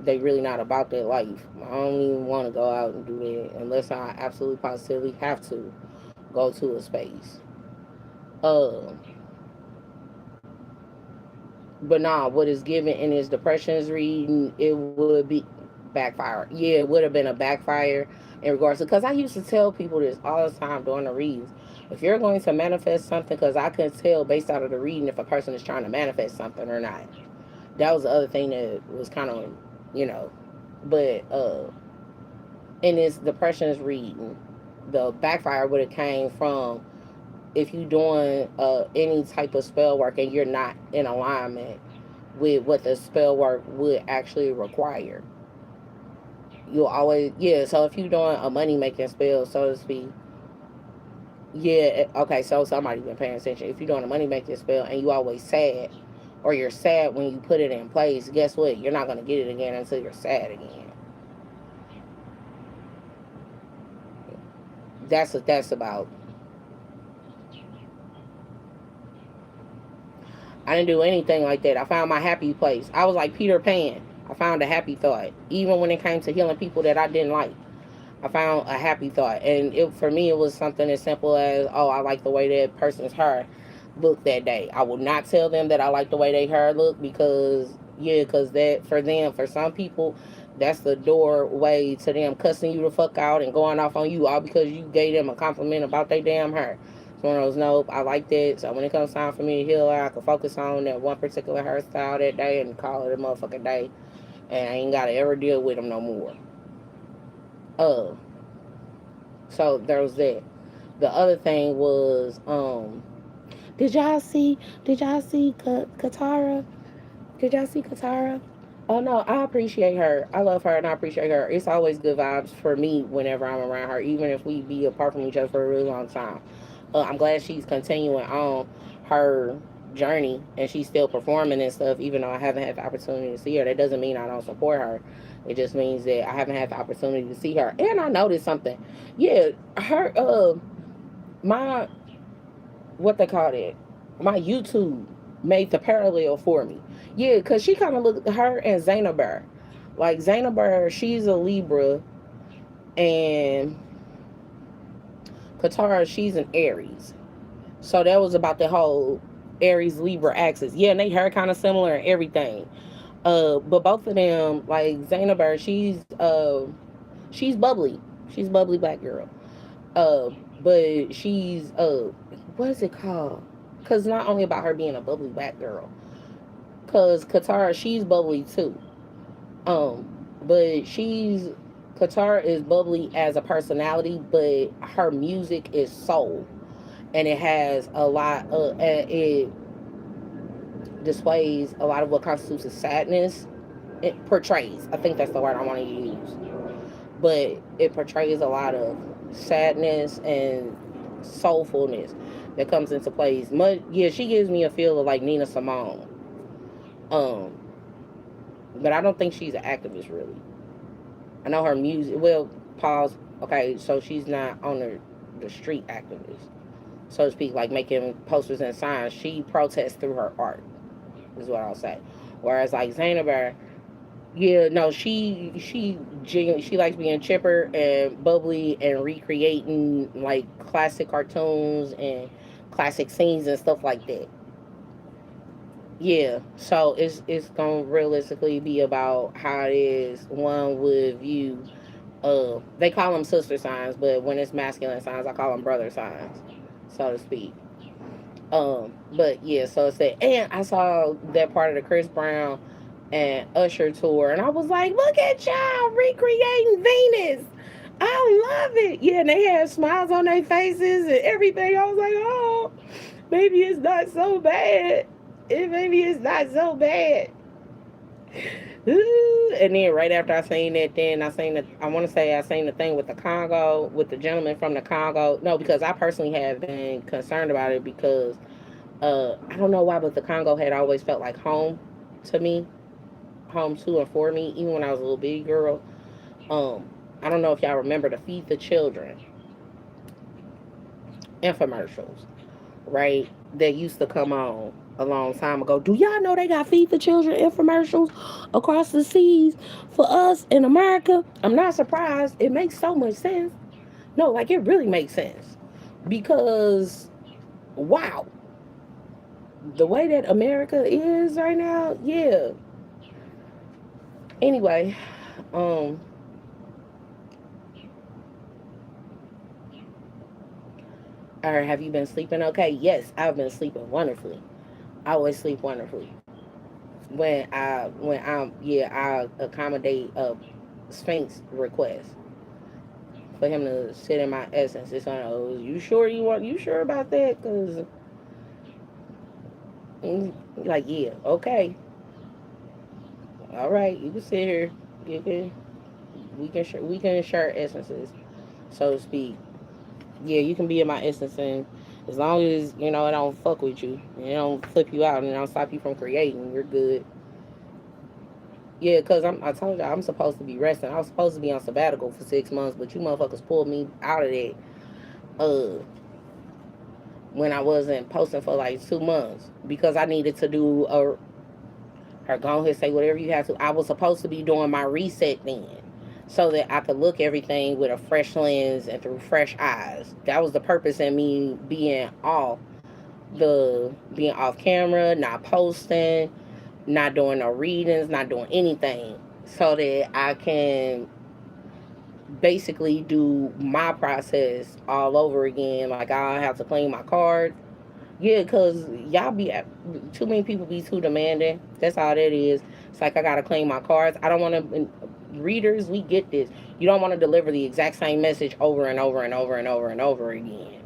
they really not about their life. I don't even want to go out and do that unless I absolutely positively have to go to a space. Uh, but nah, what is given in his depressions reading, it would be backfire. Yeah, it would have been a backfire in regards to, because I used to tell people this all the time during the readings. If you're going to manifest something, because I can tell based out of the reading if a person is trying to manifest something or not. That was the other thing that was kind of, you know, but in this depressions reading, the backfire would have came from if you doing any type of spell work and you're not in alignment with what the spell work would actually require. You'll always, yeah, so if you're doing a money making spell, so to speak, yeah, okay, so somebody been paying attention. If you're doing a money making spell and you always sad, or you're sad when you put it in place, guess what? You're not going to get it again until you're sad again. That's what that's about. I didn't do anything like that. I found my happy place. I was like Peter Pan. I found a happy thought. Even when it came to healing people that I didn't like, I found a happy thought. And for me, it was something as simple as, oh, I like the way that person's hair looked that day. I will not tell them that I like the way their hair looked because, yeah, because that, for them, for some people, That's the doorway to them cussing you the fuck out and going off on you all because you gave them a compliment about their damn hair. It's one of those, nope, I like that. So when it comes time for me to heal her, I can focus on that one particular hairstyle that day and call it a motherfucking day. And I ain't got to ever deal with them no more. Uh, so there was that. The other thing was, did y'all see, Katara? Did y'all see Katara? Oh no, I appreciate her. I love her and I appreciate her. It's always good vibes for me whenever I'm around her, even if we be apart from each other for a really long time. I'm glad she's continuing on her journey and she's still performing and stuff, even though I haven't had the opportunity to see her. That doesn't mean I don't support her. It just means that I haven't had the opportunity to see her. And I noticed something. Yeah, her my what they call it, my YouTube made the parallel for me. Yeah, because she kind of looked her and Zainabar. Like Zainabar, she's a Libra, and Katara, she's an Aries. So that was about the whole Aries Libra axis. Yeah, and they hair kind of similar and everything. But both of them, like Zainabar, she's bubbly. She's a bubbly black girl. Uh, but she's what is it called? Because not only about her being a bubbly black girl, because Katara, she's bubbly too. But Katara is bubbly as a personality, but her music is soul, and it has a lot. It displays a lot of what constitutes as sadness. It portrays. I think that's the word I want to use. But it portrays a lot of sadness and soulfulness that comes into place. Yeah, she gives me a feel of like Nina Simone. Um, but I don't think she's an activist really. I know her music. Well, pause. Okay, so she's not on the street activist, so to speak, like making posters and signs. She protests through her art, is what I'll say. Whereas like Zainabar, yeah, no, she genuinely she likes being chipper and bubbly and recreating like classic cartoons and classic scenes and stuff like that. Yeah, so it's gonna realistically be about how it is one would view. They call them sister signs, but when it's masculine signs, I call them brother signs, so to speak. But yeah, so it's that, and I saw that part of the Chris Brown and Usher tour, and I was like, look at y'all recreating Venus. I love it. Yeah, and they had smiles on their faces and everything. I was like, oh, maybe it's not so bad. Maybe it's not so bad. Ooh. And then right after I seen that, then I seen the. I want to say I seen the thing with the Congo with the gentleman from the Congo. No, because I personally have been concerned about it because I don't know why, but the Congo had always felt like home to me, home to and for me, even when I was a little bitty girl. Um, I don't know if y'all remember the Feed the Children infomercials, right? That used to come on a long time ago. Do y'all know they got Feed the Children infomercials across the seas for us in America? I'm not surprised. It makes so much sense. No, like it really makes sense because wow, the way that America is right now, yeah. Anyway, um, or have you been sleeping okay? Yes, I've been sleeping wonderfully. I always sleep wonderfully. Yeah, I accommodate a Sphinx request for him to sit in my essence. It's on. Oh, you sure about that? Cause like yeah, okay, all right, you can sit here. You can we can share essences, so to speak. Yeah, you can be in my essence, and as long as you know it don't fuck with you, and it don't flip you out, and it don't stop you from creating, you're good. Yeah, cause I told you I'm supposed to be resting. I was supposed to be on sabbatical for 6 months, but you motherfuckers pulled me out of that. When I wasn't posting for like 2 months because I needed to do a or go ahead say whatever you have to. I was supposed to be doing my reset then, so that I could look everything with a fresh lens and through fresh eyes. That was the purpose in me being off camera, not posting, not doing no readings, not doing anything. so that I can basically do my process all over again. Like I have to clean my cards. Yeah, cause y'all be too many people be too demanding. That's all that is. It's like I gotta clean my cards. I don't want to. Readers, we get this. You don't want to deliver the exact same message over and over and over and over and over again.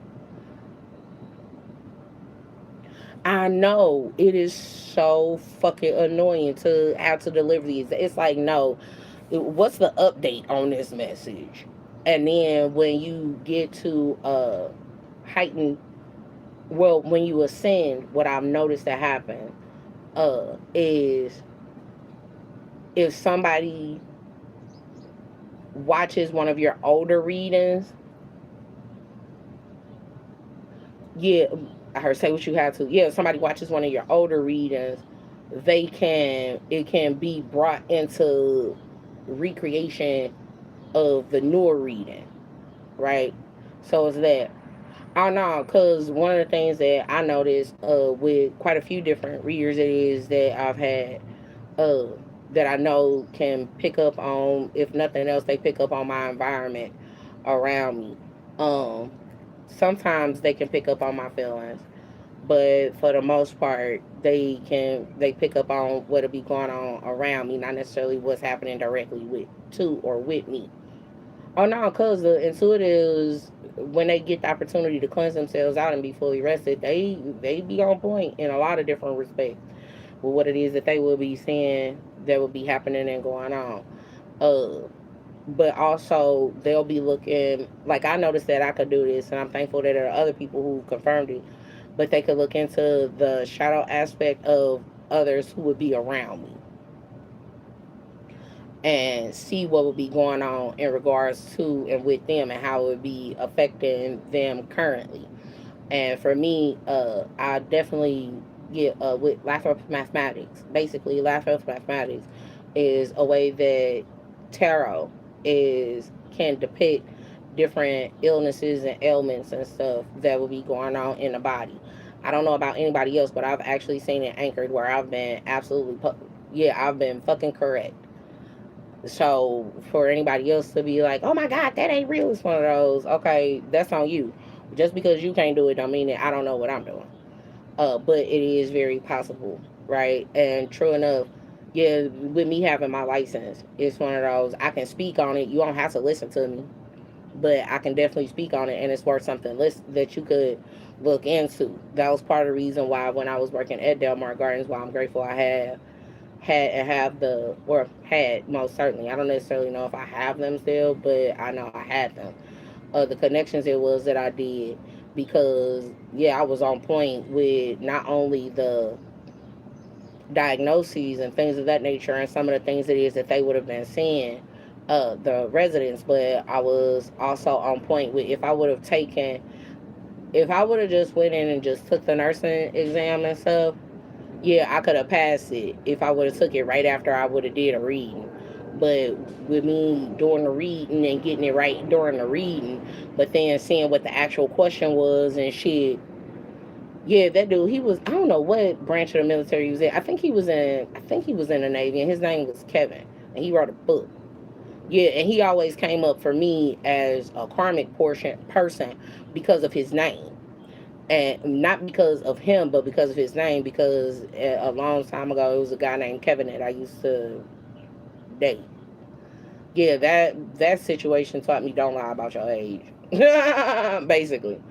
I know it is so fucking annoying to have to deliver these. It's like, no, what's the update on this message? And then when you get to heighten, well, when you ascend, what I've noticed that happen is if somebody watches one of your older readings, yeah, I heard say what you had to. Yeah, if somebody watches one of your older readings, it can be brought into recreation of the newer reading, right? So it's that. I don't know, cause one of the things that I noticed with quite a few different readers it is that I've had uh that I know can pick up on, if nothing else, they pick up on my environment around me. Um, Sometimes they can pick up on my feelings, but for the most part, they pick up on what'll be going on around me, not necessarily what's happening directly with to or with me. Oh no, cause the intuitives, when they get the opportunity to cleanse themselves out and be fully rested, they be on point in a lot of different respects with what it is that they will be seeing that will be happening and going on. Uh, but also they'll be looking like I noticed that I could do this, and I'm thankful that there are other people who confirmed it. But they could look into the shadow aspect of others who would be around me and see what would be going on in regards to and with them and how it would be affecting them currently. And for me, I definitely get with Laugh Earth Mathematics. Basically, Laugh Earth Mathematics is a way that tarot is can depict different illnesses and ailments and stuff that will be going on in the body. I don't know about anybody else, but I've actually seen it anchored where I've been yeah, I've been fucking correct. So for anybody else to be like, "Oh my God, that ain't real," it's one of those. Okay, that's on you. Just because you can't do it, don't mean that I don't know what I'm doing. But it is very possible, right? And true enough, yeah, with me having my license, it's one of those. I can speak on it. You don't have to listen to me, but I can definitely speak on it, and it's worth something that you could look into. That was part of the reason why when I was working at Delmar Gardens, why I'm grateful I have the or had most certainly. I don't necessarily know if I have them still, but I know I had them. The connections it was that I did because yeah, I was on point with not only the diagnoses and things of that nature and some of the things it is that they would have been seeing the residents, but I was also on point with if I would have just went in and just took the nursing exam and stuff, yeah, I could have passed it if I would have took it right after I would have did a reading. But with me doing the reading and getting it right during the reading, but then seeing what the actual question was and shit, yeah, that dude, he was I don't know what branch of the military he was in. I think he was in the Navy, and his name was Kevin, and he wrote a book. Yeah, and he always came up for me as a karmic portion person because of his name, and not because of him, but because of his name. Because a long time ago, it was a guy named Kevin that I used to date. Yeah, that situation taught me don't lie about your age, basically.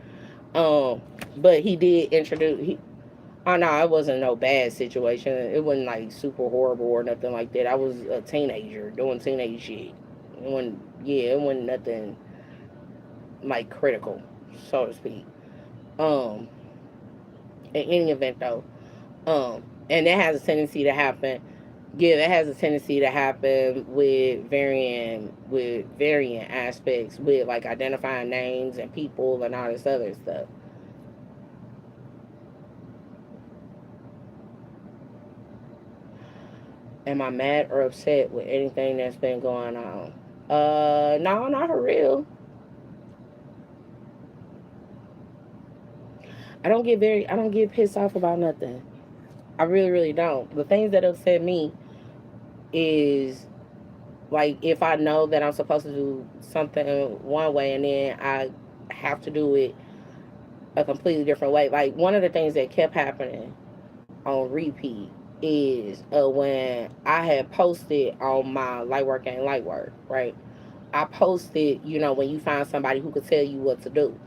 Um, but he did introduce. Oh no, it wasn't no bad situation. It wasn't like super horrible or nothing like that. I was a teenager doing teenage shit. It wasn't nothing like critical, so to speak. Um, in any event though, and that has a tendency to happen. Yeah, that has a tendency to happen with varying aspects with like identifying names and people and all this other stuff. Am I mad or upset with anything that's been going on? No, not for real. I don't get pissed off about nothing. I really, really don't. The things that upset me is Like if I know that I'm supposed to do something one way and then I have to do it a completely different way. Like one of the things that kept happening on repeat is when I had posted on my light work and light work, right? I posted, when you find somebody who could tell you what to do.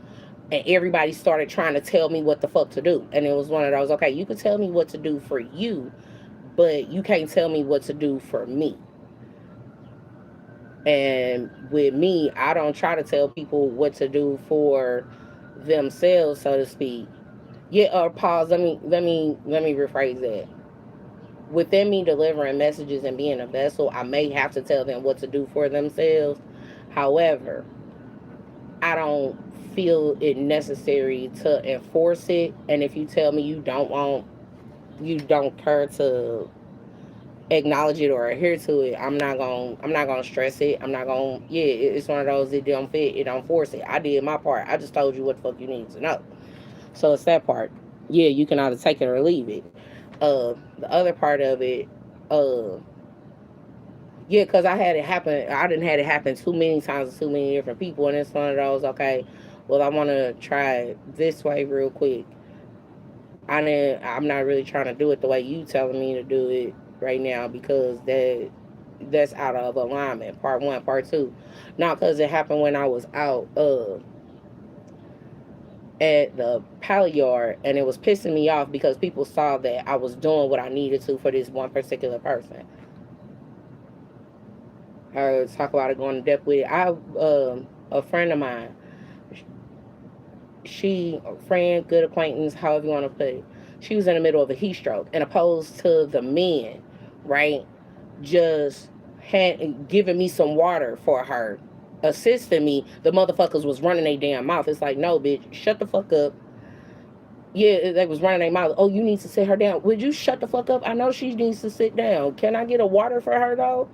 And everybody started trying to tell me what the fuck to do. And it was one of those, okay, you can tell me what to do for you, but you can't tell me what to do for me. And with me, I don't try to tell people what to do for themselves, so to speak. Yeah, or pause. Let me rephrase that. Within me delivering messages and being a vessel, I may have to tell them what to do for themselves. However, I don't feel it necessary to enforce it. And if you tell me you don't care to acknowledge it or adhere to it, I'm not gonna stress it. I'm not gonna yeah, it's one of those, it don't fit, it don't force it. I did my part. I just told you what the fuck you need to know. So it's that part. Yeah, you can either take it or leave it. The other part of it, uh yeah, because I had it happen. I didn't had it happen too many times to too many different people, and it's one of those. Okay, well, I want to try it this way real quick. I'm not really trying to do it the way you telling me to do it right now because that's out of alignment. Part one, part two. Not because it happened when I was out at the pallet yard, and it was pissing me off because people saw that I was doing what I needed to for this one particular person. Her talk about it going to depth with it. A friend of mine, she friend, good acquaintance, however you want to put it. She was in the middle of a heat stroke, and opposed to the men, right, just had giving me some water for her, assisting me. The motherfuckers was running their damn mouth. It's like, no, bitch, shut the fuck up. Yeah, they was running their mouth. Oh, you need to sit her down. Would you shut the fuck up? I know she needs to sit down. Can I get a water for her though?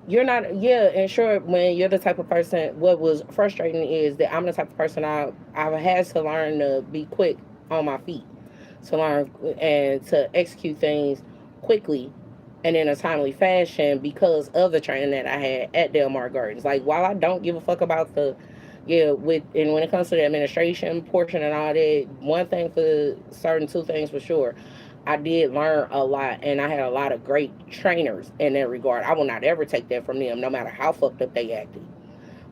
You're not, yeah, and sure, when you're the type of person, what was frustrating is that I'm the type of person, I've had to learn to be quick on my feet, to learn and to execute things quickly and in a timely fashion because of the training that I had at Delmar Gardens. Like, while I don't give a fuck about the, yeah, with, and when it comes to the administration portion and all that, one thing for certain, two things for sure, I did learn a lot, and I had a lot of great trainers in that regard. I will not ever take that from them, no matter how fucked up they acted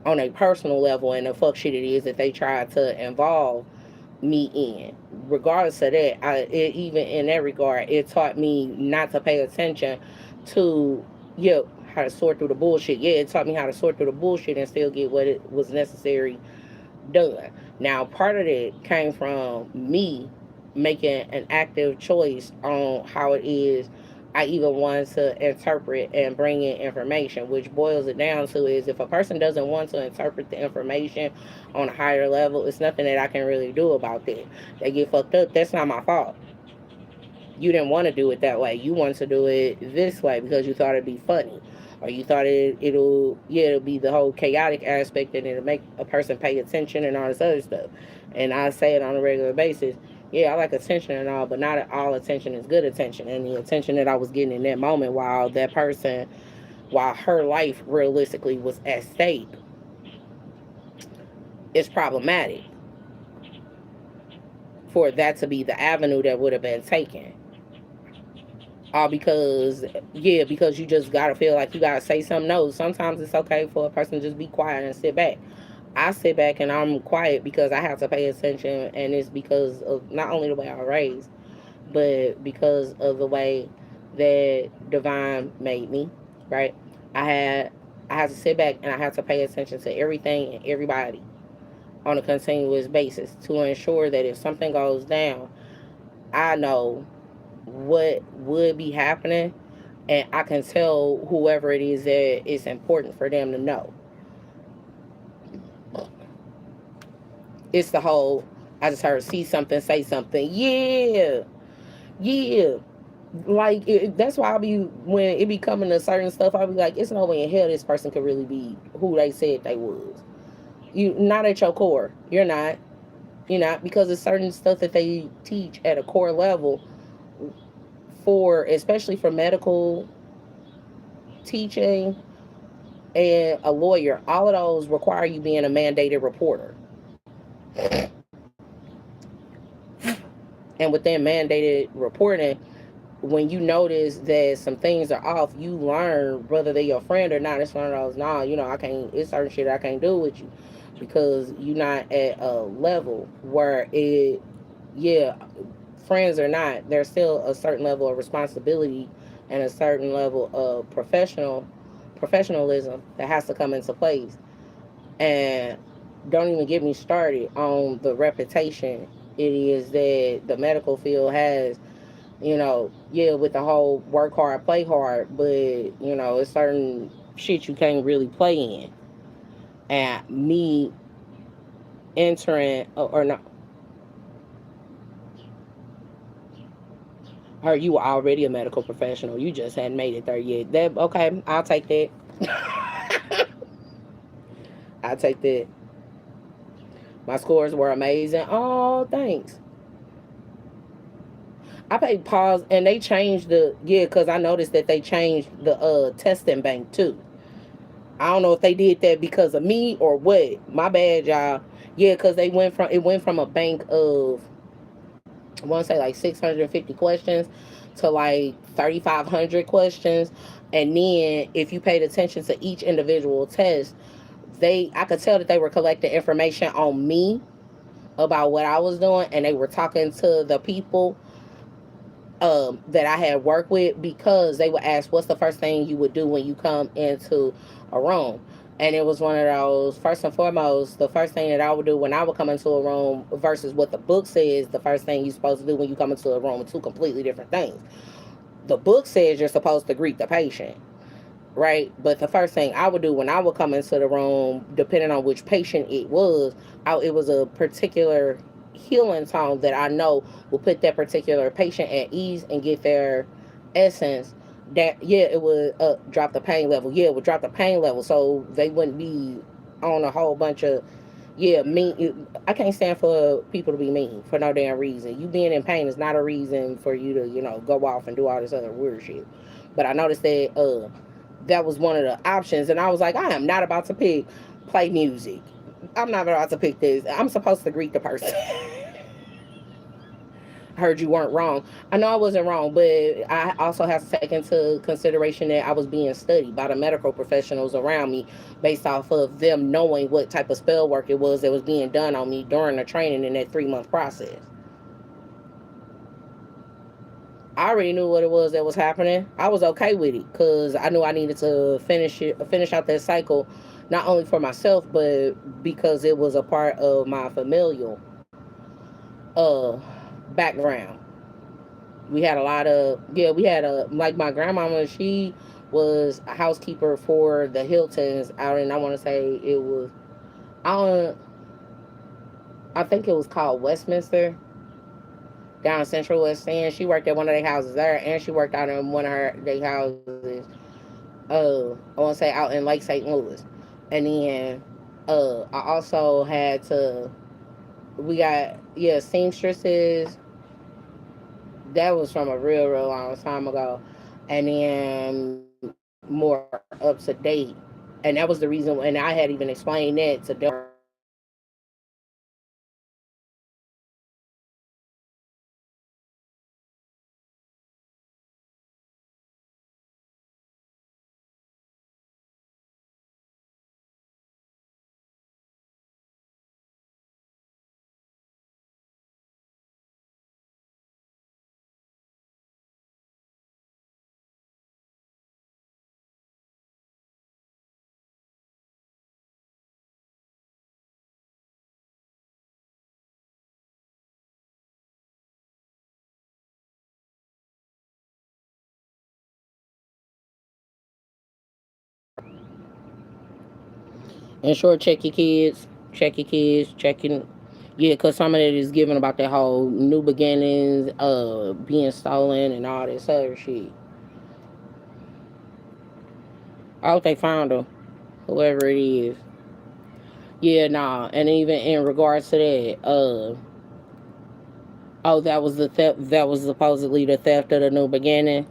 on a personal level and the fuck shit it is that they tried to involve me in. Regardless of that, even in that regard, it taught me not to pay attention to, yeah, how to sort through the bullshit. Yeah, it taught me how to sort through the bullshit and still get what it was necessary done. Now, part of it came from me making an active choice on how it is I even want to interpret and bring in information, which boils it down to is if a person doesn't want to interpret the information on a higher level, it's nothing that I can really do about that. They get fucked up. That's not my fault. You didn't want to do it that way. You wanted to do it this way because you thought it'd be funny. Or you thought it'll be the whole chaotic aspect and it'll make a person pay attention and all this other stuff. And I say it on a regular basis. Yeah, I like attention and all, but not all attention is good attention. And the attention that I was getting in that moment while her life realistically was at stake, is problematic for that to be the avenue that would have been taken. All because, yeah, because you just gotta feel like you gotta say something. No, sometimes it's okay for a person to just be quiet and sit back. I sit back and I'm quiet because I have to pay attention, and it's because of not only the way I was raised, but because of the way that Divine made me. Right? I had I had to sit back and I had to pay attention to everything and everybody on a continuous basis to ensure that if something goes down, I know what would be happening, and I can tell whoever it is that it's important for them to know. It's the whole, I just heard see something, say something. Yeah, yeah. Like that's why I be when it be coming to certain stuff, I be like, it's no way in hell this person could really be who they said they was. You not at your core. You're not. You're not because it's certain stuff that they teach at a core level for, especially for medical teaching, and a lawyer, all of those require you being a mandated reporter. And within mandated reporting, when you notice that some things are off, you learn whether they're your friend or not. It's one of those, nah, I can't, it's certain shit I can't do with you because you're not at a level where yeah, friends or not, there's still a certain level of responsibility and a certain level of professionalism that has to come into place. And don't even get me started on the reputation it is that the medical field has, yeah, with the whole work hard, play hard, but it's certain shit you can't really play in. And me entering or not, or you were already a medical professional, you just hadn't made it there yet. That okay? I'll take that. I'll take that. My scores were amazing. Oh, thanks. I paid pause and they changed because I noticed that they changed the testing bank too. I don't know if they did that because of me or what. My bad, y'all. Yeah, because it went from a bank of, I want to say like 650 questions to like 3,500 questions. And then if you paid attention to each individual test, I could tell that they were collecting information on me about what I was doing, and they were talking to the people that I had worked with, because they would ask, "What's the first thing you would do when you come into a room?" And it was one of those, first and foremost, the first thing that I would do when I would come into a room versus what the book says the first thing you're supposed to do when you come into a room are two completely different things. The book says you're supposed to greet the patient, right? But the first thing I would do when I would come into the room, depending on which patient it was, it was a particular healing tone that I know will put that particular patient at ease and get their essence. That yeah, it would drop the pain level. Yeah, it would drop the pain level, so they wouldn't be on a whole bunch of mean. I can't stand for people to be mean for no damn reason. You being in pain is not a reason for you to go off and do all this other weird shit. But I noticed that that was one of the options, and I was like, I am not about to play music. I'm not about to pick this. I'm supposed to greet the person. Heard you weren't wrong. I know I wasn't wrong, but I also have to take into consideration that I was being studied by the medical professionals around me based off of them knowing what type of spell work it was that was being done on me during the training in that 3 month process. I already knew what it was that was happening. I was okay with it because I knew I needed to finish out that cycle, not only for myself, but because it was a part of my familial uh background. We had a lot of we had a like my grandmama. She was a housekeeper for the Hiltons out in, I want to say it was, I don't I think it was called Westminster down in Central West End. She worked at one of their houses there, and she worked out in one of their houses. I want to say out in Lake St. Louis, and then I also had to. We got seamstresses. That was from a real long time ago, and then more up to date, and that was the reason. And I had even explained that to them. And sure, check your kids, checking. Yeah, because some of it is given about that whole new beginnings, being stolen and all this other shit. I hope they found them, whoever it is. Yeah, nah. And even in regards to that, oh, that was the theft. That was supposedly the theft of the new beginning.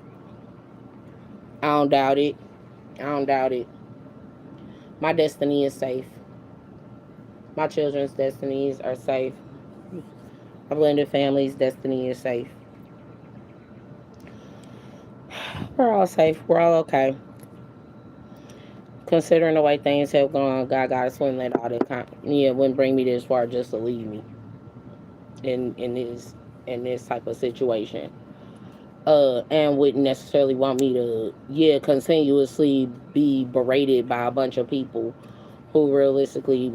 I don't doubt it. I don't doubt it. My destiny is safe. My children's destinies are safe. My blended family's destiny is safe. We're all safe. We're all okay. Considering the way things have gone, God got us wouldn't let all that wouldn't bring me this far just to leave me in this type of situation. And wouldn't necessarily want me to continuously be berated by a bunch of people who realistically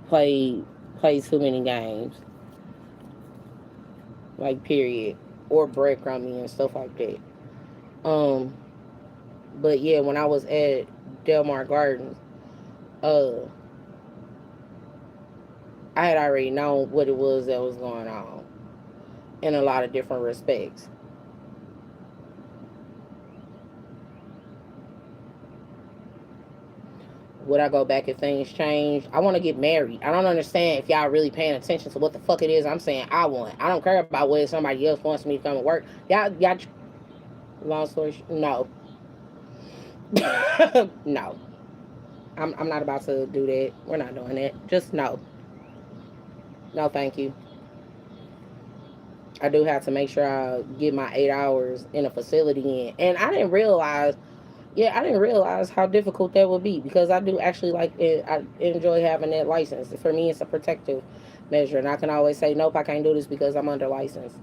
play too many games, like period, or breadcrumbing and stuff like that. Um, but yeah, when I was at Delmar Gardens, uh, I had already known what it was that was going on in a lot of different respects. Would I go back if things change? I want to get married. I don't understand if y'all really paying attention to what the fuck it is I'm saying I want. I don't care about whether somebody else wants me to come to work. Y'all. Long story no. No. I'm not about to do that. We're not doing that. Just no. No, thank you. I do have to make sure I get my 8 hours in a facility in. And I didn't realize how difficult that would be because I do actually like it. I enjoy having that license. For me, it's a protective measure. And I can always say, nope, I can't do this because I'm under license.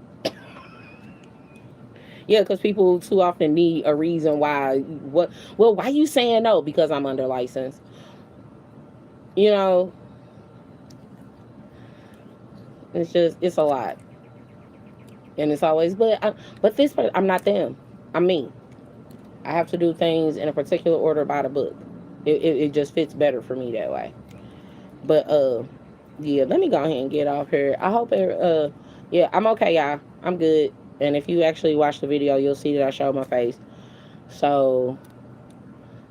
Yeah, because people too often need a reason why. Why you saying no? Because I'm under license. You know, it's a lot. And it's always, but this part, I'm not them. I'm me. I have to do things in a particular order by the book. It just fits better for me that way. But yeah, let me go ahead and get off here. I hope yeah, I'm okay, y'all. I'm good. And if you actually watch the video, you'll see that I showed my face. So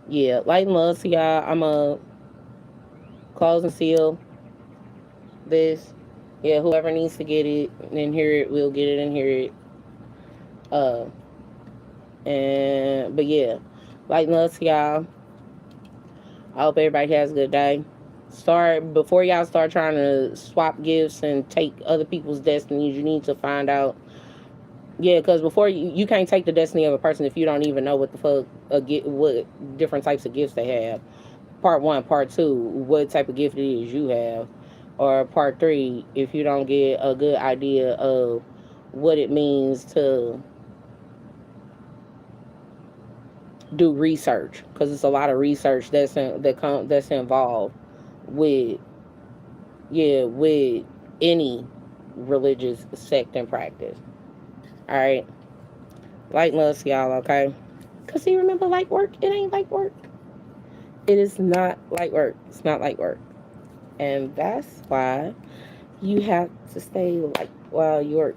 yeah, light and love to y'all. I'm a close and seal this. Yeah, whoever needs to get it and hear it, will get it and hear it. Uh, but yeah, light and love to y'all. I hope everybody has a good day. Before y'all start trying to swap gifts and take other people's destinies. You need to find out. Yeah, because before you can't take the destiny of a person if you don't even know what the fuck what different types of gifts they have. Part one, part two, what type of gift it is you have, or part three, if you don't get a good idea of what it means to do research, because it's a lot of research that's involved with with any religious sect and practice. All right, light love to y'all, okay? Cause you remember, light work, it ain't like work. It is not like work. It's not like work, and that's why you have to stay light while you work.